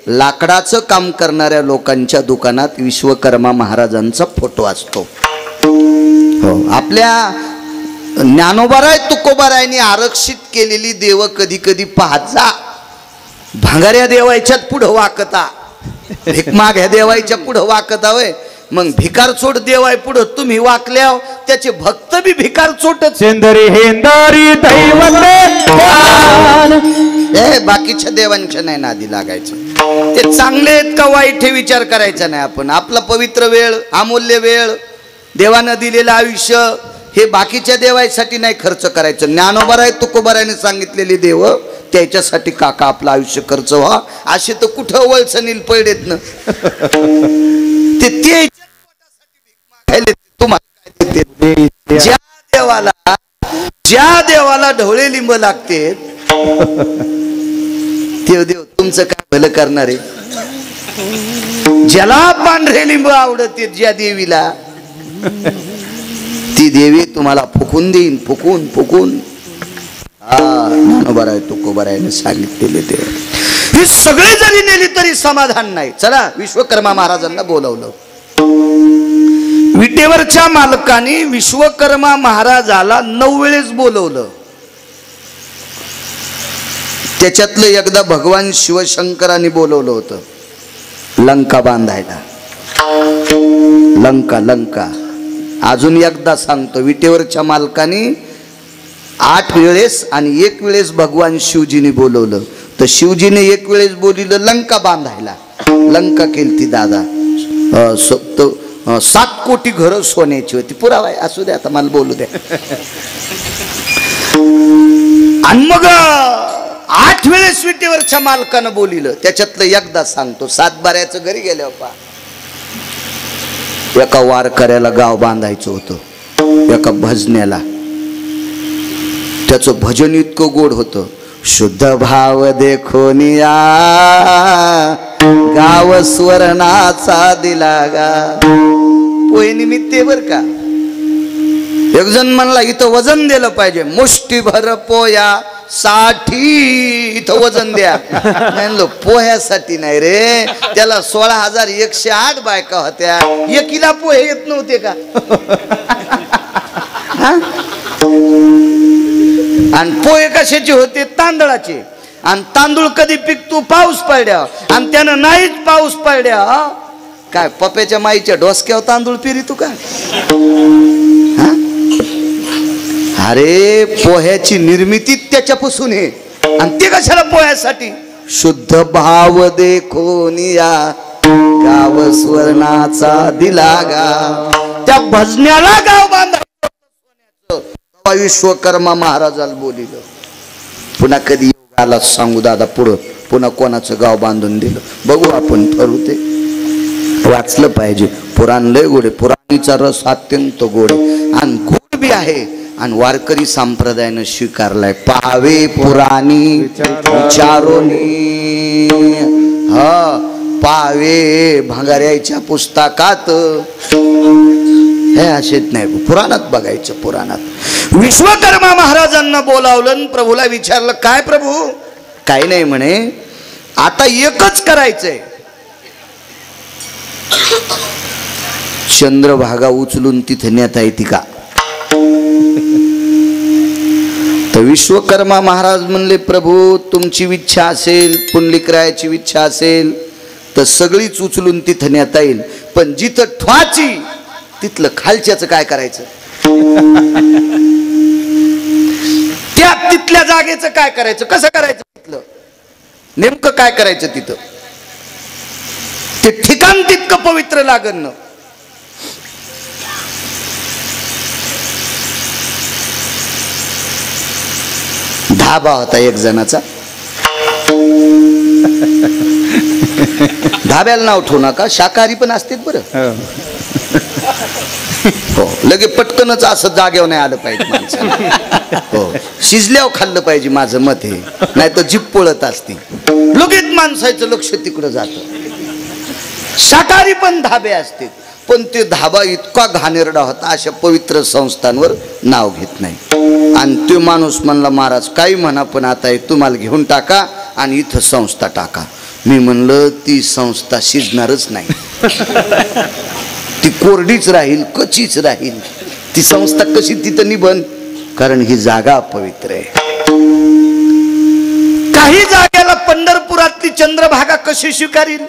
लाकडाचं काम करणाऱ्या लोकांच्या दुकानात विश्वकर्मा महाराजांचा फोटो असतो. हो, आपल्या ज्ञानोबाराय तुकोबारायांनी आरक्षित केलेली देव कधी कधी पाहत जा. भांगाऱ्या देवायच्यात पुढं वाकता, भिकमाग ह्या देवायच्या पुढं वाकता. होय, मग भिकार चोट देवाय पुढं तुम्ही वाकल्या, त्याचे भक्त बी भिकार चोटच. सेंदरी हेंदारी बाकीच्या देवांच्या नाही नादी लागायचं. ते चांगले आहेत का वाईट हे विचार करायचा नाही आपण. आपला पवित्र वेळ, अमूल्य वेळ, देवानं दिलेलं आयुष्य हे बाकीच्या देवासाठी नाही खर्च करायचं. ज्ञानोबाराय तुकोबारायने सांगितलेले देव त्याच्यासाठी काका आपलं आयुष्य खर्च व्हा. असे तर कुठं वळसनील पडलेत ना. ते तुम्हाला काय देते. ज्या देवाला ढवळे लिंब लागते ते देव तुमचं काय भलं करणार आहे. ज्याला पांढरे लिंबू आवडते ज्या देवीला, ती देवी तुम्हाला फुकून देईन, फुकून फुकून. बरं आहे, तुको बरं आहे सांगितलेले ते. ही सगळी जरी नेली तरी समाधान नाही. चला विश्वकर्मा महाराजांना बोलवलं. विटेवरच्या मालकाने विश्वकर्मा महाराजाला 9 वेळेस बोलवलं. त्याच्यातलं एकदा भगवान शिवशंकरांनी बोलवलं होतं लंका बांधायला. लंका लंका. अजून एकदा सांगतो, विटेवरच्या मालकाने 8 वेळेस आणि 1 वेळेस भगवान शिवजीने बोलवलं. तर शिवजीने 1 वेळेस बोलिलं लंका बांधायला. लंका केली ती दादा. 7 कोटी घरं सोन्याची होती. पुरावा आहे, असू द्या, आता मला बोलू द्या. आणि मग 8 वेळेस विटेवरच्या मालकानं बोलिलं. त्याच्यातलं एकदा सांगतो. 7 बाऱ्याचं घरी गेले बापा. एका वारकऱ्याला गाव बांधायचं होतं, एका भजन्याला. त्याचं भजन इतकं गोड होतं. शुद्ध भाव देखोनिया गाव स्वर्णाचा दिला गा. पोहे निमित्त बर का. एक जण म्हणला इथं वजन दिलं पाहिजे, मुष्टीभर पोया साठी इथं वजन द्या. म्हणलो पोह्यासाठी नाही रे, त्याला 16,108 बायका होत्या, एकीला पोहे येत नव्हते का. आणि पोहे कशाचे होते? तांदळाचे. आणि तांदूळ कधी पिकतो? पाऊस पडल्या. आणि त्यानं नाहीच पाऊस पडल्या, काय पप्याच्या माईच्या डोसक्यावर तांदूळ पिरितो का? अरे पोह्याची निर्मिती त्याच्यापासून आहे. आणि ते कशाला? पोह्यासाठी. शुद्ध भाव देखोनिया गाव स्वर्णाचा दिला गा. त्या भजन्याला गाव बांधायचं सोन्याचं. विश्वकर्मा महाराजाला बोलिलं. पुन्हा कधी योग आला सांगू दादा पुढं. पुन्हा कोणाचं गाव बांधून दिलं बघू आपण, ठरवू. ते वाचलं पाहिजे. पुराण लय गोडे. पुराणीचा रस अत्यंत गोड आणि गोड बी आहे. आणि वारकरी संप्रदायानं स्वीकारलाय. पावे पुराणी विचारोनी. पावे भंगाऱ्याच्या पुस्तकात हे असेच नाही, पुराणात बघायचं. पुराणात विश्वकर्मा महाराजांना बोलावलं. प्रभूला विचारलं काय प्रभू? काही नाही म्हणे, आता एकच करायचंय. चंद्रभागा उचलून तिथे नेता येते का? तर विश्वकर्मा महाराज म्हणले प्रभू तुमची इच्छा असेल, पुंडलिकरायाची इच्छा असेल तर सगळीच उचलून तिथे नेता येईल. पण जिथं ठवाची तिथलं खालच्याचं काय करायचं? त्या तिथल्या जागेचं काय करायचं? कसं करायचं? तिथलं नेमकं काय करायचं? तिथं ते ठिकाण तितकं पवित्र लागन ना. धाबा होता एक जणाचा. धाब्याला नाव ठेवू नका, शाकाहारी पण असते बरं. हो, लगे पटकनच असं जागेवर नाही आलं पाहिजे माणसाला. हो, शिजल्यावर खाल्लं पाहिजे माझं मत हे. नाही तर जीभ पळत असते, लगेच माणसाचं लक्ष तिकडं जातं. शाकाहारी पण धाबे असते, पण ते धाबा इतका घाणेरडा होता अशा पवित्र संस्थांवर नाव घेत नाही. आणि तो माणूस म्हणला महाराज काही म्हणा पण आता तुम्हाला घेऊन टाका आणि इथं संस्था टाका. मी म्हणलं ती संस्था शिजणारच नाही, ती कोरडीच राहील, कचीच राहील. ती संस्था कशी तिथं निबंध? कारण ही जागा पवित्र आहे. काही जागेला पंढरपुरातली चंद्रभागा कशी स्वीकारील?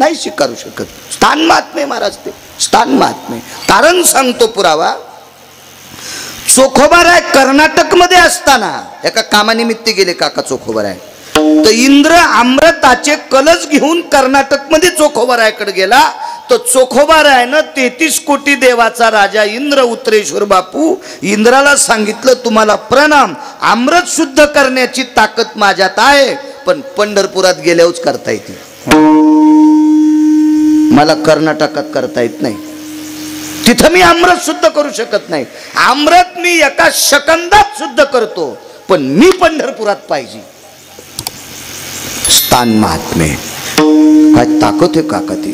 नाही स्वीकारू शकत. स्थान महात्म्य महाराज, ते स्थान महात्म्य. कारण सांगतो पुरावा. चोखोबाराय कर्नाटक मध्ये असताना एका कामानिमित्त गेले काका चोखोबाराय. तर इंद्र अमृताचे कलश घेऊन कर्नाटक मध्ये चोखोबारायकडे गेला. तर चोखोबारायनं 33 कोटी देवाचा राजा इंद्र उत्तरेश्वर बापू इंद्राला सांगितलं तुम्हाला प्रणाम, अमृत शुद्ध करण्याची ताकद माझ्यात आहे, पण पंढरपुरात गेल्यावरच करता येते, मला कर्नाटकात करता येत नाही. तिथं मी अमृत शुद्ध करू शकत नाही. अमृत मी एका सेकंदात शुद्ध करतो, पण मी पंढरपुरात पाहिजे. स्थान महात्म्य. काय ताकद आहे काका ती.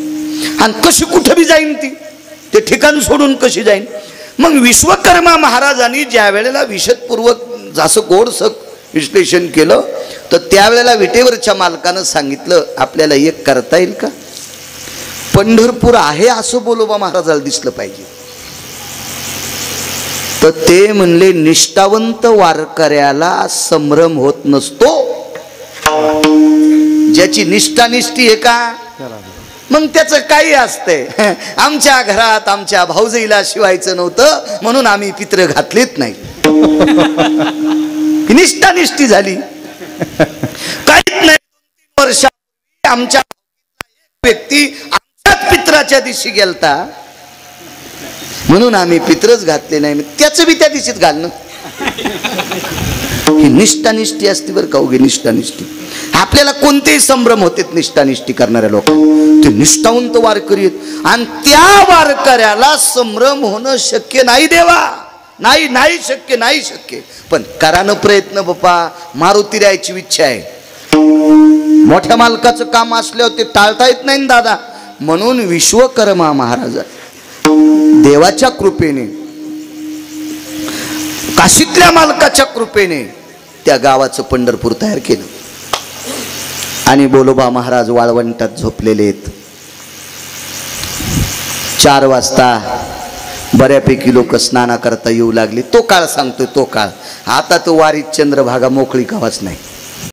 आणि कशी कुठं बी जाईन ती, ते ठिकाण सोडून कशी जाईन. मग विश्वकर्मा महाराजांनी ज्या वेळेला विशदपूर्वक जसं गोडसं विश्लेषण केलं तर त्यावेळेला विटेवरच्या मालकानं सांगितलं आपल्याला एक करता येईल का, पंढरपूर आहे असं बोलोबा महाराजाला दिसलं पाहिजे. तर ते म्हणले निष्ठावंत वारकऱ्याला संभ्रम होत नसतो. ज्याची निष्ठानिष्ठी आहे का मग त्याचं काही असतंय. आमच्या घरात आमच्या भाऊजाईला शिवायचं नव्हतं म्हणून आम्ही पित्र घातलीत नाही. निष्ठानिष्ठी झाली. काहीच नाही. 2-3 वर्ष आमच्या व्यक्ती आमच्याच पित्राच्या दिवशी गेलता म्हणून आम्ही पित्रच घातले नाही. त्याचं बी त्या दिवशीच घालणं. ही निष्ठानिष्ठी असते बरं का. उगी निष्ठानिष्ठी आपल्याला कोणतेही संभ्रम होते निष्ठानिष्ठी करणाऱ्या लोकांना. ते निष्ठावंत वारकरी आहेत आणि त्या वारकऱ्याला संभ्रम होणं शक्य नाही. देवा नाही, नाही शक्य, नाही शक्य. पण करानं प्रयत्न बाप्पा. मारुती राहायची इच्छा आहे. मोठ्या मालकाचं काम असल्यावर ते टाळता येत नाही दादा. म्हणून विश्वकर्मा महाराज देवाच्या कृपेने काशीतल्या मालकाच्या कृपेने त्या गावाचं पंढरपूर तयार केलं. आणि बोलोबा महाराज वाळवंटात झोपलेले आहेत. 4 वाजता बऱ्यापैकी लोक स्नाना करता येऊ लागले. तो काळ सांगतोय, तो काळ. आता तो वारीत चंद्रभागा मोकळी गावाच नाही.